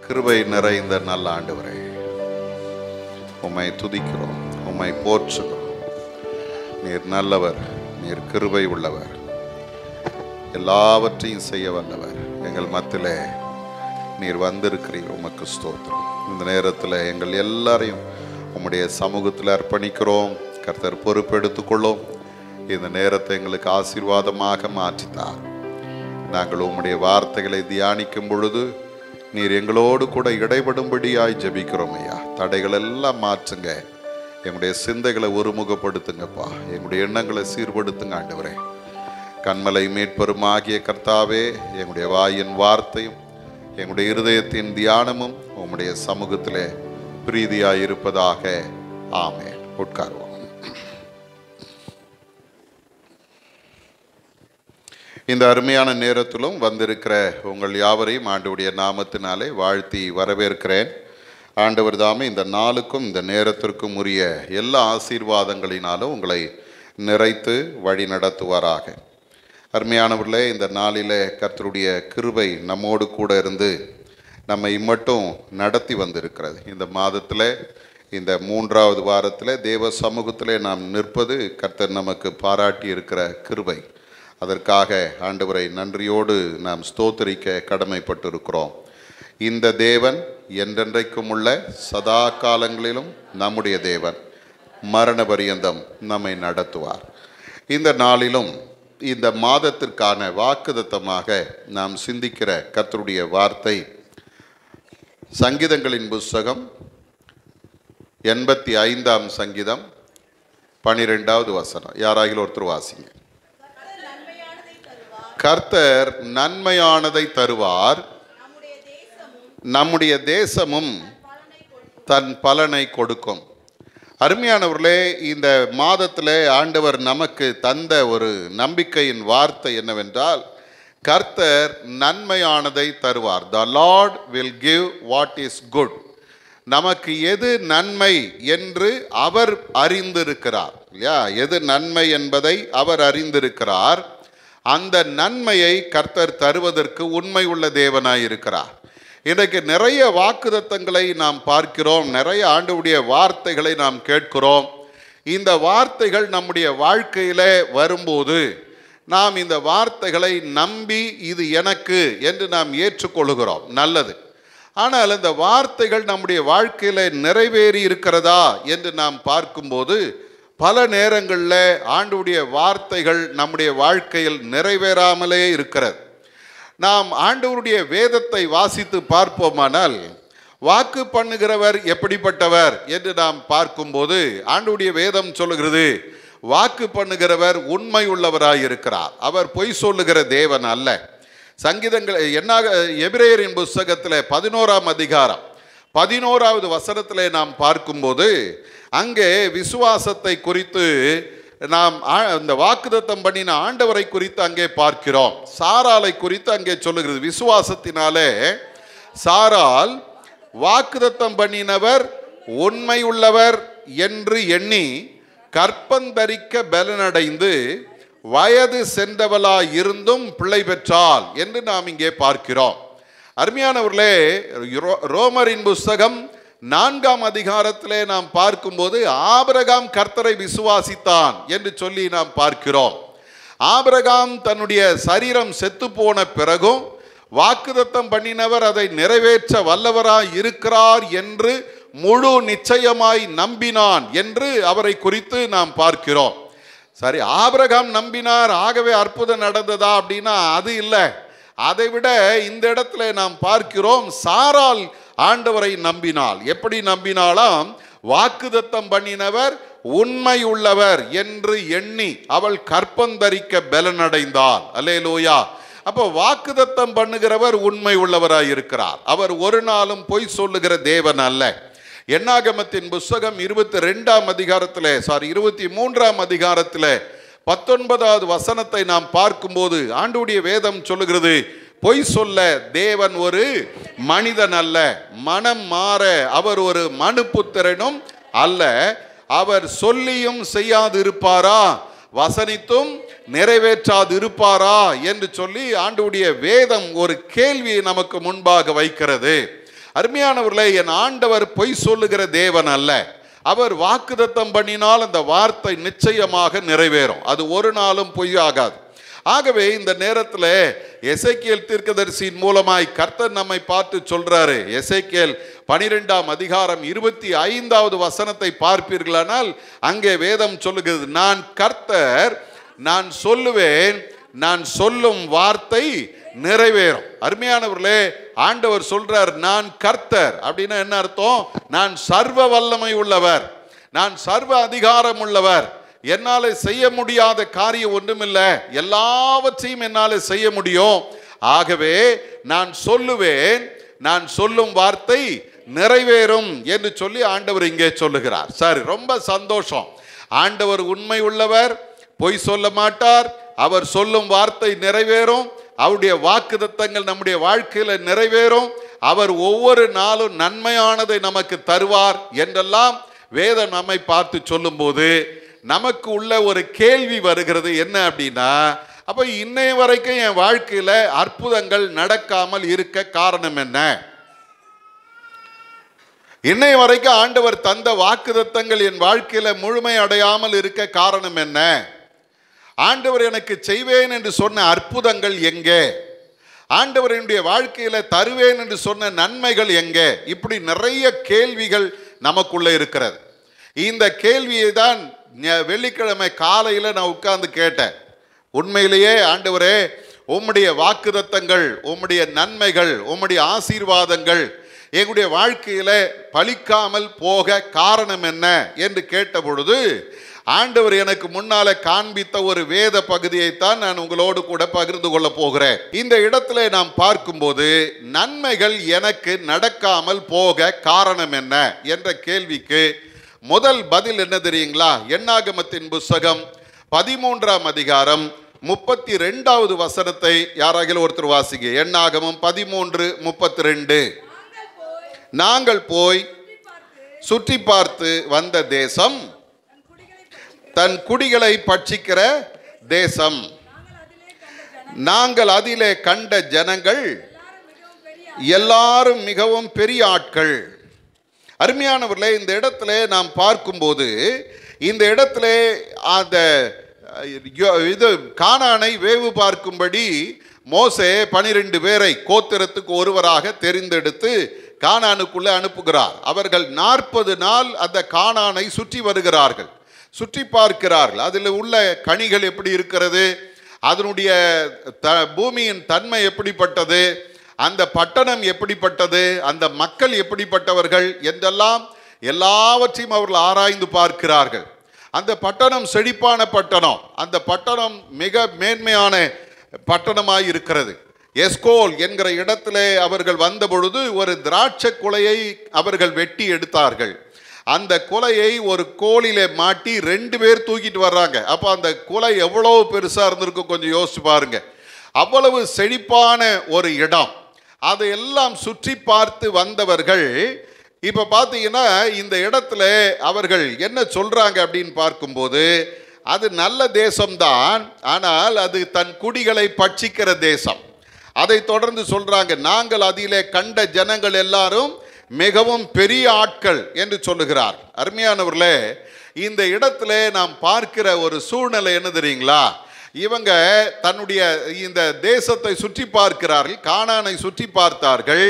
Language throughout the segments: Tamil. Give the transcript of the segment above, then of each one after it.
கிருபை நிறைந்த நல்ல ஆண்டவரே, உம்மை துதிக்கிறோம், உம்மை போற்றுகிறோம். நீர் நல்லவர், நீர் கிருபை உள்ளவர், எல்லாவற்றையும் செய்ய வல்லவர். எங்கள் மத்தியிலே நீர் வந்திருக்கிறீர், உமக்கு ஸ்தோத்திரம். இந்த நேரத்தில் எங்கள் எல்லாரையும் உம்முடைய சமூகத்தில் அர்ப்பணிக்கிறோம். கர்த்தர் பொறுப்பெடுத்துக்கொள்ளும். இந்த நேரத்தை எங்களுக்கு ஆசீர்வாதமாக மாற்றித்தார். நாங்கள் உம்முடைய வார்த்தைகளை தியானிக்கும் பொழுது நீர் எங்களோடு கூட இடைபடும்படியாய் ஜெபிக்கிறோம் ஐயா. தடைகள் எல்லாம் மாற்றுங்க, எங்களுடைய சிந்தைகளை ஒருமுகப்படுத்துங்கப்பா, எங்களுடைய எண்ணங்களை சீர்படுத்துங்க ஆண்டவரே. கண்மலை மீட்பெருமாகிய கர்த்தாவே, எங்களுடைய வாயின் வார்த்தையும் எங்களுடைய இருதயத்தின் தியானமும் உம்முடைய சமூகத்திலே பிரீதியாய் இருப்பதாக. ஆமென். உட்காருவோம். இந்த அருமையான நேரத்திலும் வந்திருக்கிற உங்கள் யாவரையும் ஆண்டவருடைய நாமத்தினாலே வாழ்த்தி வரவேற்கிறேன். ஆண்டவர் தாமே இந்த நாளுக்கும் இந்த நேரத்திற்கும் உரிய எல்லா ஆசீர்வாதங்களினாலும் உங்களை நிறைத்து வழி நடத்துவாராக. அருமையானவர்களே, இந்த நாளிலே கர்த்தருடைய கிருபை நம்மோடு கூட இருந்து நம்மை மட்டும் நடத்தி வந்திருக்கிறது. இந்த மாதத்தில் இந்த 3வது வாரத்தில் தேவ சமூகத்திலே நாம் நிற்பது கர்த்தர் நமக்கு பாராட்டி இருக்கிற கிருபை. அதற்காக ஆண்டவரை நன்றியோடு நாம் ஸ்தோத்திரிக்க கடமைப்பட்டிருக்கிறோம். இந்த தேவன் என்றென்றைக்கும் உள்ள சதா காலங்களிலும் நம்முடைய தேவன், மரண பரியந்தம் நம்மை நடத்துவார். இந்த நாளிலும் இந்த மாதத்திற்கான வாக்குத்தத்தமாக நாம் சிந்திக்கிற கர்த்தருடைய வார்த்தை சங்கீதங்களின் புஸ்தகம் 85ஆம் சங்கீதம் 12வது வசனம். யாராகிலும் ஒருத்தர் வாசிங்க. கர்த்தர் நன்மையானதை தருவார், நம்முடைய தேசமும் தன் பலனை கொடுக்கும். அருமையானவர்களே, இந்த மாதத்தில் ஆண்டவர் நமக்கு தந்த ஒரு நம்பிக்கையின் வார்த்தை என்னவென்றால், கர்த்தர் நன்மையானதை தருவார். The Lord will give what is good. நமக்கு எது நன்மை என்று அவர் அறிந்திருக்கிறார் இல்லையா? எது நன்மை என்பதை அவர் அறிந்திருக்கிறார். அந்த நன்மையை கர்த்தர் தருவதற்கு உண்மை உள்ள தேவனாய் இருக்கிறார். இன்றைக்கு நிறைய வாக்குத்தத்தங்களை நாம் பார்க்கிறோம், நிறைய ஆண்டவருடைய வார்த்தைகளை நாம் கேட்கிறோம். இந்த வார்த்தைகள் நம்முடைய வாழ்க்கையிலே வரும்போது நாம் இந்த வார்த்தைகளை நம்பி இது எனக்கு என்று நாம் ஏற்றுக்கொள்கிறோம், நல்லது. ஆனால் இந்த வார்த்தைகள் நம்முடைய வாழ்க்கையில் நிறைவேறி இருக்கிறதா என்று நாம் பார்க்கும்போது பல நேரங்களில் ஆண்டவருடைய வார்த்தைகள் நம்முடைய வாழ்க்கையில் நிறைவேறாமலே இருக்கிறது. நாம் ஆண்டவருடைய வேதத்தை வாசித்து பார்ப்போமானால், வாக்கு பண்ணுகிறவர் எப்படிப்பட்டவர் என்று நாம் பார்க்கும்போது ஆண்டவருடைய வேதம் சொல்லுகிறது, வாக்கு பண்ணுகிறவர் உண்மை உள்ளவராய் இருக்கிறார், அவர் பொய் சொல்லுகிற தேவன் அல்ல. சங்கீதங்கள் எபிரேயரின் புஸ்தகத்தில் 11ஆம் அதிகாரம் 11வது வசனத்திலே நாம் பார்க்கும்போது அங்கே விசுவாசத்தை குறித்து நாம் அந்த வாக்குத்தத்தம் பண்ணின ஆண்டவரை குறித்து அங்கே பார்க்கிறோம். சாராளை குறித்து அங்கே சொல்லுகிறது, விசுவாசத்தினாலே சாராள் வாக்குத்தத்தம் பண்ணினவர் உண்மை உள்ளவர் என்று எண்ணி கற்பந்தரிக்க பலனடைந்து வயது சென்றவளாய் இருந்தும் பிள்ளை பெற்றாள் என்று நாம் இங்கே பார்க்கிறோம். அருமையானவர்களே, ரோமரின் புஸ்தகம் 4ஆம் அதிகாரத்திலே நாம் பார்க்கும்போது ஆபிரகாம் கர்த்தரை விசுவாசித்தான் என்று சொல்லி நாம் பார்க்கிறோம். ஆபிரகாம் தன்னுடைய சரீரம் செத்து போன பிறகும் வாக்குத்தத்தம் பண்ணினவர் அதை நிறைவேற்ற வல்லவராய் இருக்கிறார் என்று முழு நிச்சயமாய் நம்பினான் என்று அவரை குறித்து நாம் பார்க்கிறோம். சரி, ஆபிரகாம் நம்பினார், ஆகவே அற்புதம் நடந்ததா அப்படின்னா அது இல்லை. அதை விட இந்த இடத்துல நாம் பார்க்கிறோம், சாராள் ஆண்டவரை நம்பினாள். எப்படி நம்பினாலாம்? வாக்குத்தத்தம் பண்ணினவர் உண்மை உள்ளவர் என்று எண்ணி அவள் கற்பந்தரிக்க பலனடைந்தாள். அல்லேலூயா. அப்போ வாக்குத்தத்தம் பண்ணுகிறவர் உண்மை உள்ளவராய் இருக்கிறார். அவர் ஒரு நாளும் பொய் சொல்லுகிற தேவன் அல்ல. என்னாகமத்தின் புஸ்தகம் 23ஆம் அதிகாரத்தில் 19வது வசனத்தை நாம் பார்க்கும்போது ஆண்டவருடைய வேதம் சொல்லுகிறது, பொய் சொல்ல தேவன் ஒரு மனிதன் அல்ல, மனம் மாற அவர் ஒரு மனுபுத்திரனும் அல்ல, அவர் சொல்லியும் செய்யாது இருப்பாரா, வசனித்தும் நிறைவேற்றாது இருப்பாரா என்று சொல்லி ஆண்டவருடைய வேதம் ஒரு கேள்வியை நமக்கு முன்பாக வைக்கிறது. அருமையானவர்களே, என் ஆண்டவர் பொய் சொல்லுகிற தேவன் அல்ல. அவர் வாக்குத்தத்தம் பண்ணினால் அந்த வார்த்தை நிச்சயமாக நிறைவேறும். அது ஒரு நாளும் பொய்யாகாது. ஆகவே இந்த நேரத்தில் எசேக்கியேல் தீர்க்கதரிசியின் மூலமாய் கர்த்தர் நம்மை பார்த்து சொல்றாரு. எசேக்கியேல் 12ஆம் அதிகாரம் 25வது வசனத்தை பார்ப்பீர்களானால் அங்கே வேதம் சொல்லுகிறது, நான் கர்த்தர், நான் சொல்லுவேன், நான் சொல்லும் வார்த்தை நிறைவேறும். அருமையானவர்களே, ஆண்டவர் சொல்றார் நான் கர்த்தர். அப்படின்னா என்ன அர்த்தம்? நான் சர்வ வல்லமை உள்ளவர், நான் சர்வ அதிகாரம் உள்ளவர். என்னால செய்ய முடியாத காரியம் ஒன்றுமில்லை, எல்லாவற்றையும் என்னால செய்ய முடியும். ஆகவே நான் சொல்லுவேன், நான் சொல்லும் வார்த்தை நிறைவேறும் என்று சொல்லி ஆண்டவர் இங்கே சொல்லுகிறார். சரி, ரொம்ப சந்தோஷம். ஆண்டவர் உண்மை உள்ளவர், பொய் சொல்ல மாட்டார். அவர் சொல்லும் வார்த்தை நிறைவேறும். அவருடைய வாக்குத்தத்தங்கள் நம்முடைய வாழ்க்கையில நிறைவேறும். அவர் ஒவ்வொரு நாளும் நன்மையானதை நமக்கு தருவார் என்றெல்லாம் வேதம் நம்மை பார்த்து சொல்லும் போது நமக்கு உள்ள ஒரு கேள்வி வருகிறது. என்ன அப்படின்னா, அப்ப இன்னைய வரைக்கும் என் வாழ்க்கையில அற்புதங்கள் நடக்காமல் இருக்க காரணம் என்ன? இன்னைய வரைக்கும் ஆண்டவர் தந்த வாக்குத்தத்தங்கள் என் வாழ்க்கையில முழுமை அடையாமல் இருக்க காரணம் என்ன? ஆண்டவர் எனக்கு செய்வேன் என்று சொன்ன அற்புதங்கள் எங்கே? ஆண்டவர் என்னுடைய வாழ்க்கையில தருவேன் என்று சொன்ன நன்மைகள் எங்கே? இப்படி நிறைய கேள்விகள் நமக்குள்ள இருக்கிறது. இந்த கேள்வியை தான் வெள்ளிக்கிழமை காலையில் நான் உட்கார்ந்து கேட்டேன். உண்மையிலேயே ஆண்டவரே, உம்முடைய வாக்குத்தத்தங்கள், உம்முடைய நன்மைகள், உம்முடைய ஆசீர்வாதங்கள் எங்களுடைய வாழ்க்கையில பலிக்காமல் போக காரணம் என்ன என்று கேட்ட பொழுது ஆண்டவர் எனக்கு முன்னால காண்பித்த ஒரு வேத பகுதியைத்தான் நான் உங்களோடு கூட பகிர்ந்து கொள்ள போகிறேன். இந்த இடத்துல நாம் பார்க்கும்போது நன்மைகள் எனக்கு நடக்காமல் போக காரணம் என்ன என்ற கேள்விக்கு முதல் பதில் என்ன தெரியுங்களா? என்னாகமத்தின் புஸ்தகம் 13ஆம் அதிகாரம் 32வது வசனத்தை யாராகிலும் ஒருத்தர் வாசிங்க. என்னாகமம் 13:32. நாங்கள் போய் சுற்றி பார்த்து வந்த தேசம் தன் குடிகளை பட்சிக்கிற தேசம், நாங்கள் அதிலே கண்ட ஜனங்கள் எல்லாரும் மிகவும் பெரிய ஆட்கள். அருமையானவர்களே, இந்த இடத்துல நாம் பார்க்கும்போது இந்த இடத்துல அந்த இது கானானை வேவு பார்க்கும்படி மோசே 12 பேரை கோத்திரத்துக்கு ஒருவராக தெரிந்தெடுத்து கானானுக்குள்ளே அனுப்புகிறார். அவர்கள் 40 நாள் அந்த கானானை சுற்றி வருகிறார்கள், சுற்றி பார்க்கிறார்கள். அதில் உள்ள கனிகள் எப்படி இருக்கிறது, அதனுடைய பூமியின் தன்மை எப்படிப்பட்டது, அந்த பட்டணம் எப்படிப்பட்டது, அந்த மக்கள் எப்படிப்பட்டவர்கள் என்றெல்லாம் எல்லாவற்றையும் அவர்கள் ஆராய்ந்து பார்க்கிறார்கள். அந்த பட்டணம் செழிப்பான பட்டணம், அந்த பட்டணம் மிக மேன்மையான பட்டணமாய் இருக்கிறது. எஸ்கோல் என்கிற இடத்திலே அவர்கள் வந்த பொழுது ஒரு திராட்சை குலையை அவர்கள் வெட்டி எடுத்தார்கள். அந்த குலையை ஒரு கோலிலே மாட்டி 2 பேர் தூக்கிட்டு வர்றாங்க. அப்போ அந்த குலை எவ்வளவு பெருசாக இருந்திருக்கும் கொஞ்சம் யோசிச்சு பாருங்க. அவ்வளவு செழிப்பான ஒரு இடம். அதையெல்லாம் சுற்றி பார்த்து வந்தவர்கள் இப்போ பார்த்தீங்கன்னா இந்த இடத்துல அவர்கள் என்ன சொல்றாங்க அப்படின்னு பார்க்கும்போது, அது நல்ல தேசம்தான், ஆனால் அது தன் குடிகளை பட்சிக்கிற தேசம். அதை தொடர்ந்து சொல்றாங்க, நாங்கள் அதிலே கண்ட ஜனங்கள் எல்லாரும் மிகவும் பெரிய ஆட்கள் என்று சொல்லுகிறார். அருமையானவர்களே, இந்த இடத்துல நாம் பார்க்கிற ஒரு சூழ்நிலை என்ன தெரியுங்களா? இவங்க தன்னுடைய இந்த தேசத்தை சுற்றி பார்க்கிறார்கள், கானானை சுற்றி பார்த்தார்கள்.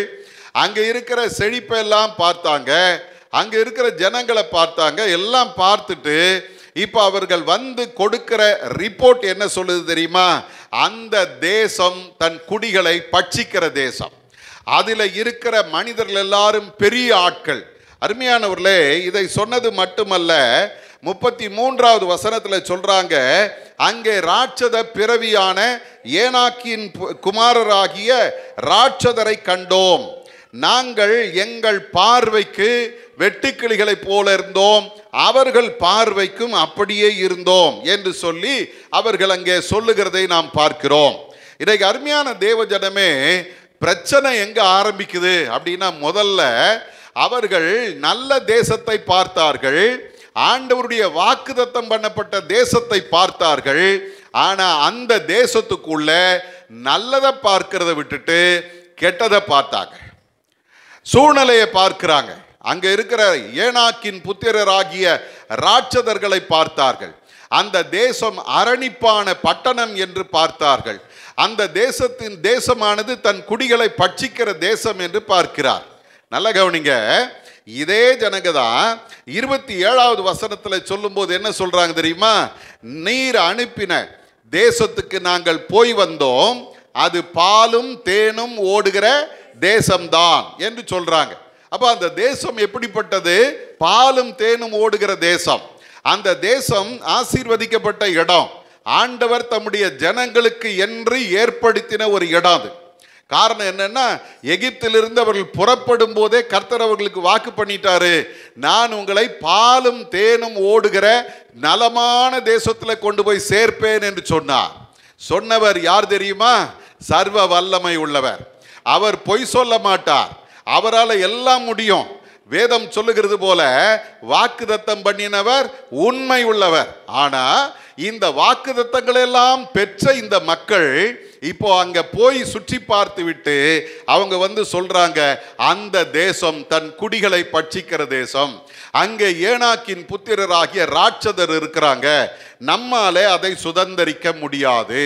அங்கே இருக்கிற செழிப்பை எல்லாம் பார்த்தாங்க, அங்கே இருக்கிற ஜனங்களை பார்த்தாங்க. எல்லாம் பார்த்துட்டு இப்போ அவர்கள் வந்து கொடுக்கிற ரிப்போர்ட் என்ன சொல்லுது தெரியுமா? அந்த தேசம் தன் குடிகளை பட்சிக்கிற தேசம், அதில் இருக்கிற மனிதர்கள் எல்லாரும் பெரிய ஆட்கள். அருமையானவர்களே, இதை சொன்னது மட்டுமல்ல, 33வது வசனத்தில் சொல்றாங்க, அங்கே ராட்சத பிறவியான ஏனாக்கின் குமாரராகிய ராட்சதரை கண்டோம். நாங்கள் எங்கள் பார்வைக்கு வெட்டுக்கிளிகளைப் போல இருந்தோம், அவர்கள் பார்வைக்கும் அப்படியே இருந்தோம் என்று சொல்லி அவர்கள் அங்கே சொல்லுகிறதை நாம் பார்க்கிறோம். இன்றைக்கு அருமையான தேவஜனமே, பிரச்சனை எங்க ஆரம்பிக்குது அப்படின்னா, முதல்ல அவர்கள் நல்ல தேசத்தை பார்த்தார்கள், ஆண்டவருடைய வாக்குத்தத்தம் பண்ணப்பட்ட தேசத்தை பார்த்தார்கள். ஆனா அந்த தேசத்துக்குள்ள நல்லதை பார்க்கிறத விட்டுட்டு கெட்டதை பார்த்தாங்க. சூழ்நிலையை பார்க்கிறாங்க. அங்க இருக்கிற ஏனாக்கின் புத்திரராகிய ராட்சதர்களை பார்த்தார்கள். அந்த தேசம் அரணிப்பான பட்டணம் என்று பார்த்தார்கள். அந்த தேசமானது தன் குடிகளை பட்சிக்கிற தேசம் என்று பார்க்கிறார். நல்ல கவனிங்க, இதே ஜனங்க தான் 27வது வசனத்தில் சொல்லும் போது என்ன சொல்றாங்க தெரியுமா? நீர் அனுப்பின தேசத்துக்கு நாங்கள் போய் வந்தோம், அது பாலும் தேனும் ஓடுகிற தேசம்தான் என்று சொல்றாங்க. அப்ப அந்த தேசம் எப்படிப்பட்டது? பாலும் தேனும் ஓடுகிற தேசம். அந்த தேசம் ஆசீர்வதிக்கப்பட்ட இடம். ஆண்டவர் தம்முடைய ஜனங்களுக்கு என்று ஏற்படுத்தின ஒரு இடம் அது. காரணம் என்னன்னா, எகிப்திலிருந்து அவர்கள் புறப்படும் போதே கர்த்தர் அவர்களுக்கு வாக்கு பண்ணிட்டாரு, நான் உங்களை பாலும் தேனும் ஓடுகிற நலமான தேசத்தில் கொண்டு போய் சேர்ப்பேன் என்று சொன்னார். சொன்னவர் யார் தெரியுமா? சர்வ வல்லமை உள்ளவர். அவர் பொய் சொல்ல மாட்டார். அவரால் எல்லாம் முடியும். வேதம் சொல்லுகிறது போல வாக்குதத்தம் பண்ணினவர் உண்மை உள்ளவர். ஆனா இந்த வாக்குதத்தங்கள் எல்லாம் பெற்ற இந்த மக்கள் இப்போ அங்க போய் சுற்றி பார்த்து விட்டு அவங்க வந்து சொல்றாங்க, அந்த தேசம் தன் குடிகளை பட்சிக்கிற தேசம், அங்கே ஏனாக்கின் புத்திரராகிய ராட்சதர் இருக்கிறாங்க, நம்மாலே அதை சுதந்தரிக்க முடியாது.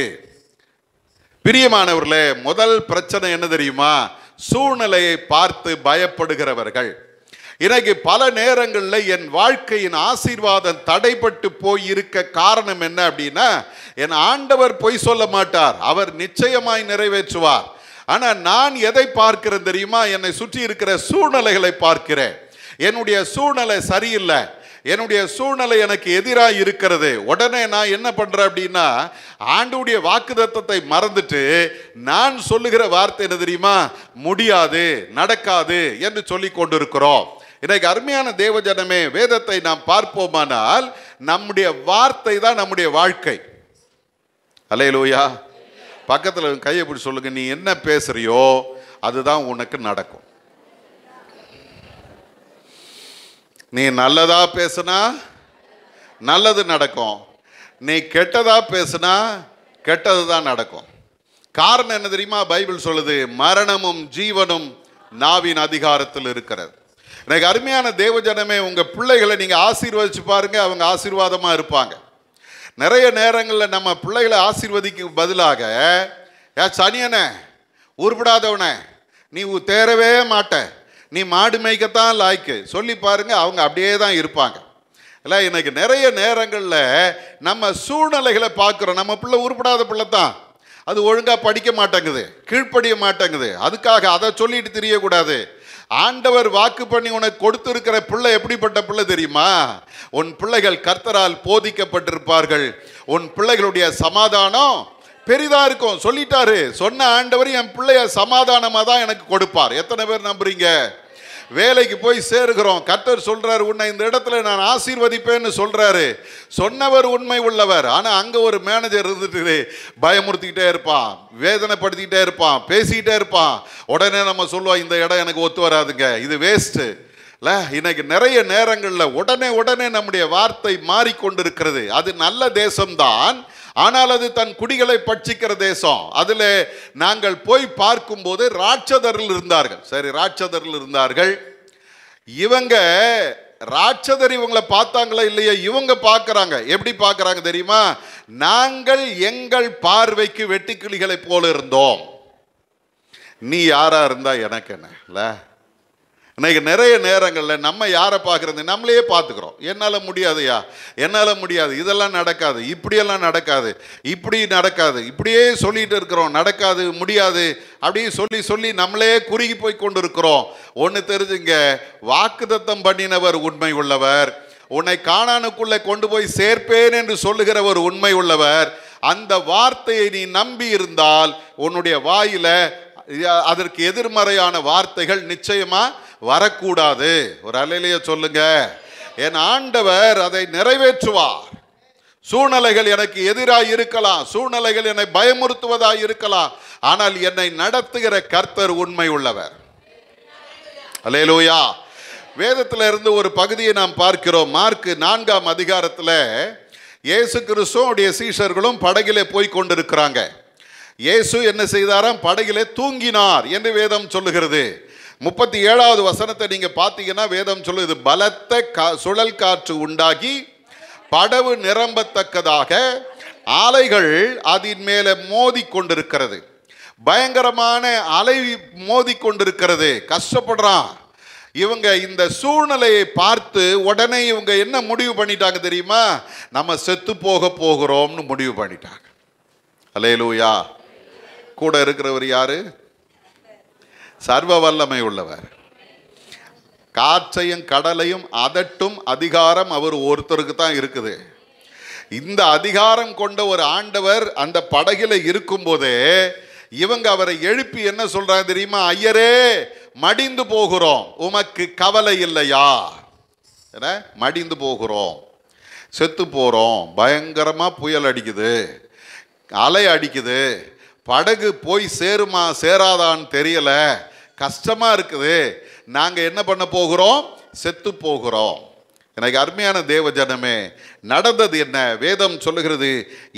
பிரியமானவர்களே, முதல் பிரச்சனை என்ன தெரியுமா? சூழ்நிலையை பார்த்து பயப்படுகிறவர்கள். எனக்கு பல நேரங்களில் என் வாழ்க்கையின் ஆசீர்வாதம் தடைப்பட்டு போய் இருக்க காரணம் என்ன அப்படின்னா, என் ஆண்டவர் பொய் சொல்ல மாட்டார், அவர் நிச்சயமாய் நிறைவேற்றுவார். ஆனால் நான் எதை பார்க்கிறேன் தெரியுமா? என்னை சுற்றி இருக்கிற சூழ்நிலைகளை பார்க்கிறேன். என்னுடைய சூழ்நிலை சரியில்லை, என்னுடைய சூழ்நிலை எனக்கு எதிராக இருக்கிறது. உடனே நான் என்ன பண்றேன் அப்படின்னா, ஆண்டவருடைய வாக்குத்தத்தத்தை மறந்துட்டு நான் சொல்லுகிற வார்த்தை என்ன தெரியுமா? முடியாது, நடக்காது என்று சொல்லி கொண்டிருக்கிறோம். இன்னைக்கு அருமையான தேவஜனமே, வேதத்தை நாம் பார்ப்போமானால் நம்முடைய வார்த்தை தான் நம்முடைய வாழ்க்கை. அல்லேலூயா. பக்கத்தில் கையை பிடிச்சி சொல்லுங்க, நீ என்ன பேசுறியோ அதுதான் உனக்கு நடக்கும். நீ நல்லதா பேசுனா நல்லது நடக்கும், நீ கெட்டதா பேசுனா கெட்டது தான் நடக்கும். காரணம் என்ன தெரியுமா? பைபிள் சொல்லுது, மரணமும் ஜீவனும் நாவின் அதிகாரத்தில் இருக்கிறது. எனக்கு அருமையான தேவஜனமே, உங்க பிள்ளைகளை நீங்க ஆசீர்வதிச்சு பாருங்க, அவங்க ஆசீர்வாதமா இருப்பாங்க. நிறைய நேரங்களில் நம்ம பிள்ளைகளை ஆசீர்வதிக்கும் பதிலாக, சனியனே, உருப்படாதவனே, நீ தேரவே மாட்ட, நீ மாடு மேய்க்கத்தான் லாய்க்கு சொல்லி பாருங்க, அவங்க அப்படியே தான் இருப்பாங்க. இல்லை, இன்னைக்கு நிறைய நேரங்களில் நம்ம சூழ்நிலைகளை பார்க்குறோம். நம்ம பிள்ளை உருப்படாத பிள்ளை தான், அது ஒழுங்காக படிக்க மாட்டேங்குது, கீழ்ப்படிய மாட்டேங்குது. அதுக்காக அதை சொல்லிட்டு தெரியக்கூடாது. ஆண்டவர் வாக்கு பண்ணி உனக்கு கொடுத்திருக்கிற பிள்ளை எப்படிப்பட்ட பிள்ளை தெரியுமா? உன் பிள்ளைகள் கர்த்தரால் போதிக்கப்பட்டிருப்பார்கள், உன் பிள்ளைகளுடைய சமாதானம் பெரிதா இருக்கும். சொல்லிட்டாரு, சொன்ன ஆண்டவர் என் பிள்ளைய சமாதானமா தான் எனக்கு கொடுப்பார். எத்தனை பேர் நம்புறீங்க? வேலைக்கு போய் சேருகிறோம், கர்த்தர் சொல்றாரு, உன்னை இந்த இடத்துல நான் ஆசீர்வதிப்பேன்னு சொல்றாரு. சொன்னவர் உண்மை உள்ளவர். ஆனா அங்க ஒரு மேனேஜர் இருந்துட்டு பயமுறுத்திக்கிட்டே இருப்பான், வேதனைப்படுத்திக்கிட்டே இருப்பான், பேசிக்கிட்டே இருப்பான். உடனே நம்ம சொல்லுவோம், இந்த இடம் எனக்கு ஒத்து வராதுங்க, இது வேஸ்ட். இல்லை, இன்னைக்கு நிறைய நேரங்களில் உடனே நம்முடைய வார்த்தை மாறிக்கொண்டிருக்கிறது. அது நல்ல தேசம்தான், ஆனால் அது தன் குடிகளை பட்சிக்கிற தேசம். அதில் நாங்கள் போய் பார்க்கும்போது ராட்சதர்கள் இருந்தார்கள். சரி, ராட்சதர்கள் இருந்தார்கள். இவங்க ராட்சதர் இவங்களை பார்த்தாங்களா இல்லையா? இவங்க பார்க்குறாங்க. எப்படி பார்க்குறாங்க தெரியுமா? நாங்கள் எங்கள் பார்வைக்கு வெட்டுக்கிளிகளை போல இருந்தோம், நீ யாரா இருந்தா எனக்கு என்ன? இல்லை, இன்னைக்கு நிறைய நேரங்களில் நம்ம யாரை பார்க்குறது, நம்மளையே பார்த்துக்கிறோம். என்னால் முடியாதுயா, என்னால் முடியாது, இதெல்லாம் நடக்காது, இப்படியெல்லாம் நடக்காது, இப்படி நடக்காது, இப்படியே சொல்லிட்டு இருக்கிறோம், நடக்காது, முடியாது, அப்படியே சொல்லி நம்மளே குறுகி போய் கொண்டு இருக்கிறோம். ஒன்று தெரிஞ்சுங்க, வாக்குத்தத்தம் பண்ணினவர் உண்மை உள்ளவர், உன்னை கானானுக்குள்ளே கொண்டு போய் சேர்ப்பேன் என்று சொல்லுகிறவர் உண்மை உள்ளவர். அந்த வார்த்தையை நீ நம்பி இருந்தால் உன்னுடைய வாயில அதற்கு எதிர்மறையான வார்த்தைகள் நிச்சயமா வரக்கூடாது. ஒரு அல்லேலூயா சொல்லுங்க. என் ஆண்டவர் அதை நிறைவேற்றுவார். சூழ்நிலைகள் எனக்கு எதிராக இருக்கலாம், சூழ்நிலைகள் என்னை பயமுறுத்துவதாக இருக்கலாம், ஆனால் என்னை நடத்துகிற கர்த்தர் உண்மை உள்ளவர். அல்லேலூயா. வேதத்தில் இருந்து ஒரு பகுதியை நாம் பார்க்கிறோம். மார்க் 4ஆம் அதிகாரத்தில் இயேசு கிறிஸ்துவோடைய சீஷர்களும் படகிலே போய் கொண்டிருக்கிறாங்க. இயேசு என்ன செய்தாராம்? படகிலே தூங்கினார் என்று வேதம் சொல்லுகிறது. 37வது வசனத்தை நீங்க பார்த்தீங்கன்னா வேதம் சொல்லுது, பலத்த சுழல் காற்று உண்டாகி படவு நிரம்பத்தக்கதாக அலைகள் அதன் மேலே மோதி கொண்டிருக்கிறது. பயங்கரமான அலை மோதி கொண்டிருக்கிறது. கஷ்டப்படுறான். இவங்க இந்த சூழ்நிலையை பார்த்து உடனே இவங்க என்ன முடிவு பண்ணிட்டாங்க தெரியுமா? நம்ம செத்து போகிறோம்னு முடிவு பண்ணிட்டாங்க. அல்லேலூயா. கூட இருக்கிறவர் யாரு? சர்வ வல்லமை உள்ளவர். காற்றையும் கடலையும் அதட்டும் அதிகாரம் அவர் ஒருத்தருக்கு தான் இருக்குது. இந்த அதிகாரம் கொண்ட ஒரு ஆண்டவர் அந்த படகில இருக்கும் போதே இவங்க அவரை எழுப்பி என்ன சொல்றாங்க தெரியுமா? ஐயரே, மடிந்து போகிறோம், உமக்கு கவலை இல்லையா? மடிந்து போகிறோம், செத்து போறோம், பயங்கரமா புயல் அடிக்குது, அலை அடிக்குது, படகு போய் சேருமா சேராதான்னு தெரியல, கஷ்டமா இருக்குது, நாங்க என்ன பண்ண போகிறோம்? செத்து போகிறோம். எனக்கு அருமையான தேவ ஜனமே, நடந்தது என்ன? வேதம் சொல்லுகிறது,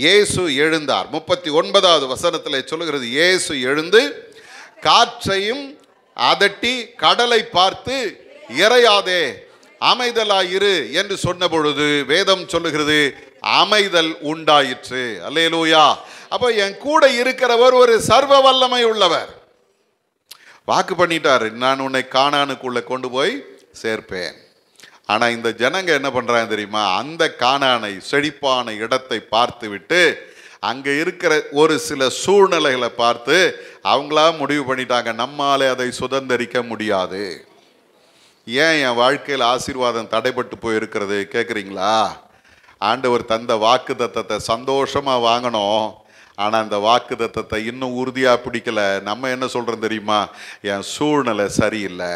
இயேசு எழுந்தார். 39வது வசனத்தில் சொல்லுகிறது, இயேசு எழுந்து காற்றையும் அதட்டி கடலை பார்த்து இறையாதே அமைதலாயிரு என்று சொன்ன பொழுது வேதம் சொல்லுகிறது, அமைதல் உண்டாயிற்று. அல்லேலூயா. அப்ப என் கூட இருக்கிறவர் ஒரு சர்வ வல்லமை உள்ளவர். வாக்கு பண்ணிட்டாரு, நான் உன்னை கானானுக்குள்ள கொண்டு போய் சேர்ப்பேன். ஆனா இந்த ஜனங்க என்ன பண்றாங்க தெரியுமா? அந்த கானானை, செழிப்பான இடத்தை பார்த்து விட்டு அங்க இருக்கிற ஒரு சில சூழ்நிலைகளை பார்த்து அவங்களா முடிவு பண்ணிட்டாங்க, நம்மாலே அதை சுதந்திரிக்க முடியாது. ஏன் என் வாழ்க்கையில் ஆசீர்வாதம் தடைபட்டு போயிருக்கிறது கேட்குறீங்களா? ஆண்டவர் தந்த வாக்கு தத்தத்தை சந்தோஷமா வாங்கணும். ஆனால் அந்த வாக்கு தத்தத்தை இன்னும் உறுதியாக பிடிக்கல. நம்ம என்ன சொல்கிறோம் தெரியுமா? என் சூழ்நிலை சரியில்லை,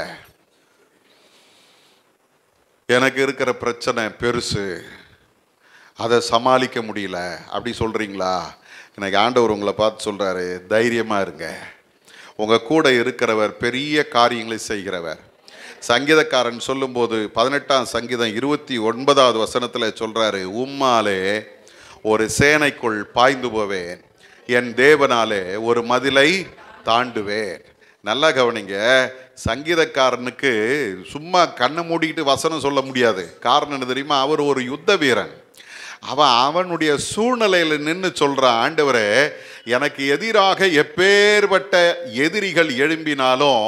எனக்கு இருக்கிற பிரச்சனை பெருசு, அதை சமாளிக்க முடியல, அப்படி சொல்கிறீங்களா? எனக்கு ஆண்டவர் உங்களை பார்த்து சொல்கிறாரு, தைரியமாக இருங்க, உங்கள் கூட இருக்கிறவர் பெரிய காரியங்களை செய்கிறவர். சங்கீதக்காரன் சொல்லும்போது 18ஆம் சங்கீதம் 29வது வசனத்தில் சொல்கிறாரு, உம்மாலே ஒரு சேனைக்குள் பாய்ந்து போவேன், என் தேவனாலே ஒரு மதிலை தாண்டுவேன். நல்லா கவனிங்க, சங்கீதக்காரனுக்கு சும்மா கண்ணை மூடிக்கிட்டு வசனம் சொல்ல முடியாது. காரணம் என்ன தெரியுமா? அவர் ஒரு யுத்த வீரன். அவனுடைய சூழ்நிலையில் நின்று சொல்கிறான், ஆண்டவரே, எனக்கு எதிராக எப்பேற்பட்ட எதிரிகள் எழும்பினாலும்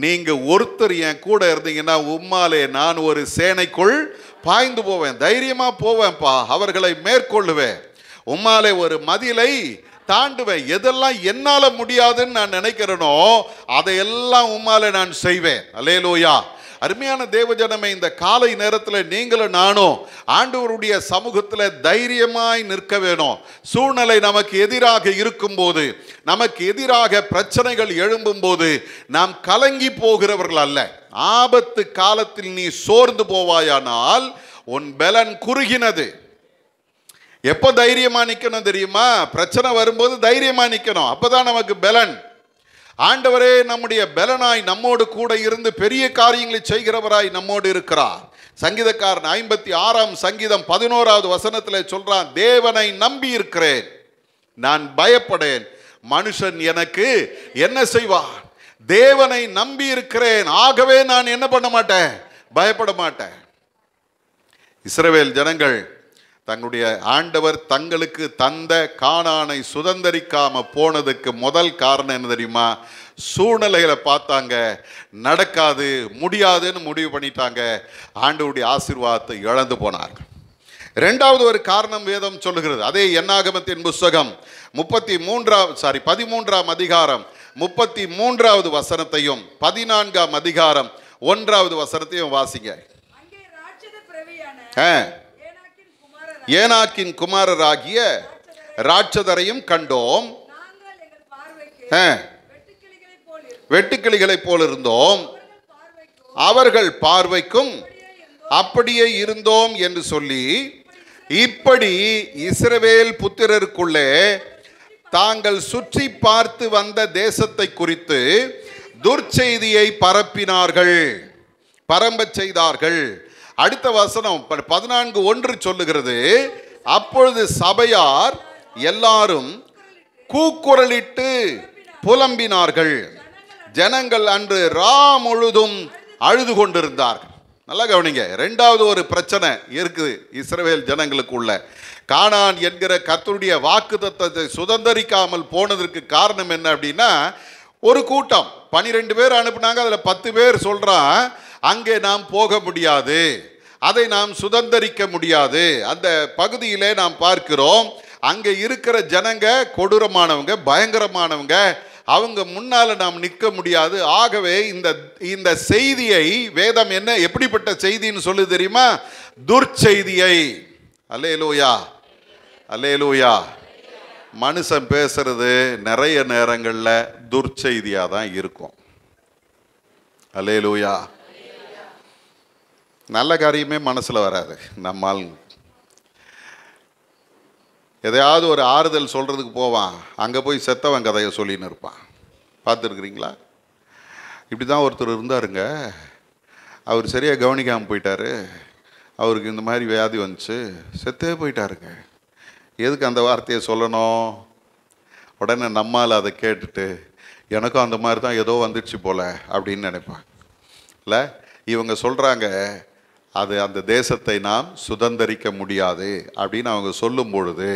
நீங்கள் ஒருத்தர் என் கூட இருந்தீங்கன்னா உம்மாலே நான் ஒரு சேனைக்குள் பாய்ந்து போவேன், தைரியமாக போவேன்ப்பா, அவர்களை மேற்கொள்ளுவேன், உம்மாலே ஒரு மதிலை தாண்டுவேன். எதெல்லாம் என்னால் முடியாதுன்னு நான் நினைக்கிறேனோ அதையெல்லாம் உம்மாலே நான் செய்வேன். அல்லேலூயா. அருமையான தேவஜனமே, இந்த காலை நேரத்தில் நீங்களும் நானும் ஆண்டவருடைய சமூகத்தில் தைரியமாய் நிற்க வேணும். சூழ்நிலை நமக்கு எதிராக இருக்கும்போது, நமக்கு எதிராக பிரச்சனைகள் எழும்பும் போது நாம் கலங்கி போகிறவர்கள் அல்ல. ஆபத்து காலத்தில் நீ சோர்ந்து போவாயானால் உன் பலன் குறுகினது. எப்போ தைரியமா நிற்கணும் தெரியுமா? பிரச்சனை வரும்போது தைரியமா நிற்கணும், அப்பதான் நமக்கு பலன். ஆண்டவரே நம்முடைய பலனாய் நம்மோடு கூட இருந்து பெரிய காரியங்களை செய்கிறவராய் நம்மோடு இருக்கிறார். சங்கீதக்காரன் 56ஆம் சங்கீதம் 11வது வசனத்தில் சொல்றான், தேவனை நம்பி இருக்கிறேன், நான் பயப்படேன், மனுஷன் எனக்கு என்ன செய்வான்? தேவனை நம்பி இருக்கிறேன், ஆகவே நான் என்ன பண்ண மாட்டேன்? பயப்பட மாட்டேன். இஸ்ரவேல் ஜனங்கள் தங்களுடைய ஆண்டவர் தங்களுக்கு தந்த கானானை சுதந்திரிக்காம போனதுக்கு முதல் காரணம் என்ன தெரியுமா? சூழ்நிலைகளை பார்த்தாங்க, நடக்காது, முடியாதுன்னு முடிவு பண்ணிட்டாங்க, ஆண்டவருடைய ஆசீர்வாதத்தை இழந்து போனார்கள். இரண்டாவது ஒரு காரணம் வேதம் சொல்லுகிறது. அதே என்னாகமத்தின் புஸ்தகம் 13ஆம் அதிகாரம் 33வது வசனத்தையும் 14ஆம் அதிகாரம் 1வது வசனத்தையும் வாசிங்க. ஏனாக்கின் குமாரராகிய ராட்சதரையும் கண்டோம், வெட்டுக்கிளிகளை போல் இருந்தோம், அவர்கள் பார்வைக்கும் அப்படியே இருந்தோம் என்று சொல்லி, இப்படி இஸ்ரவேல் புத்திரருக்குள்ளே தாங்கள் சுற்றி பார்த்து வந்த தேசத்தை குறித்து துர்ச்செய்தியை பரப்பினார்கள், பரம்பச் செய்தார்கள். அடுத்த வசனம் 14:1 சொல்லுகிறது, அப்பொழுது சபையார் எல்லாரும் கூக்குரலிட்டு புலம்பினார்கள், ஜனங்கள் அன்று ரா முழுதும் அழுது கொண்டிருந்தார்கள். நல்லா கவனிங்க, ரெண்டாவது ஒரு பிரச்சனை இருக்குது இஸ்ரவேல் ஜனங்களுக்குள்ள. கானான் என்கிற கர்த்தருடைய வாக்குத்தத்தத்தை சுதந்தரிக்காமல் போனதற்கு காரணம் என்ன அப்படின்னா, ஒரு கூட்டம் 12 பேர் அனுப்புனாங்க. அதில் 10 பேர் சொல்றான், அங்கே நாம் போக முடியாது, அதை நாம் சுதந்தரிக்க முடியாது. அந்த பகுதியிலே நாம் பார்க்கிறோம், அங்கே இருக்கிற ஜனங்க கொடூரமானவங்க, பயங்கரமானவங்க, அவங்க முன்னால நாம் நிற்க முடியாது. ஆகவே இந்த செய்தியை வேதம் என்ன எப்படிப்பட்ட செய்தின்னு சொல்லு தெரியுமா? துர்ச்செய்தியை. அல்லேலூயா, அல்லேலூயா. மனுஷன் பேசுறது நிறைய நேரங்களில் துர்ச்செய்தியாக தான் இருக்கும். அல்லேலூயா. நல்ல காரியமே மனசில் வராது. நம்மால் எதையாவது ஒரு ஆறுதல் சொல்கிறதுக்கு போவான், அங்கே போய் செத்தவன் கதையை சொல்லின்னு இருப்பான். பார்த்துருக்குறீங்களா? இப்படி தான் ஒருத்தர் இருந்தாருங்க. அவர் சரியாக கவனிக்காமல் போயிட்டார். அவருக்கு இந்த மாதிரி வியாதி வந்துச்சு, செத்தே போயிட்டாருங்க. எதுக்கு அந்த வார்த்தையை சொல்லணும்? உடனே நம்மால் அதை கேட்டுட்டு எனக்கும் அந்த மாதிரி தான் ஏதோ வந்துடுச்சு போல அப்படின்னு நினைப்பான். இல்லை, இவங்க சொல்கிறாங்க அது அந்த தேசத்தை நாம் சுதந்தரிக்க முடியாது அப்படின்னு அவங்க சொல்லும் பொழுது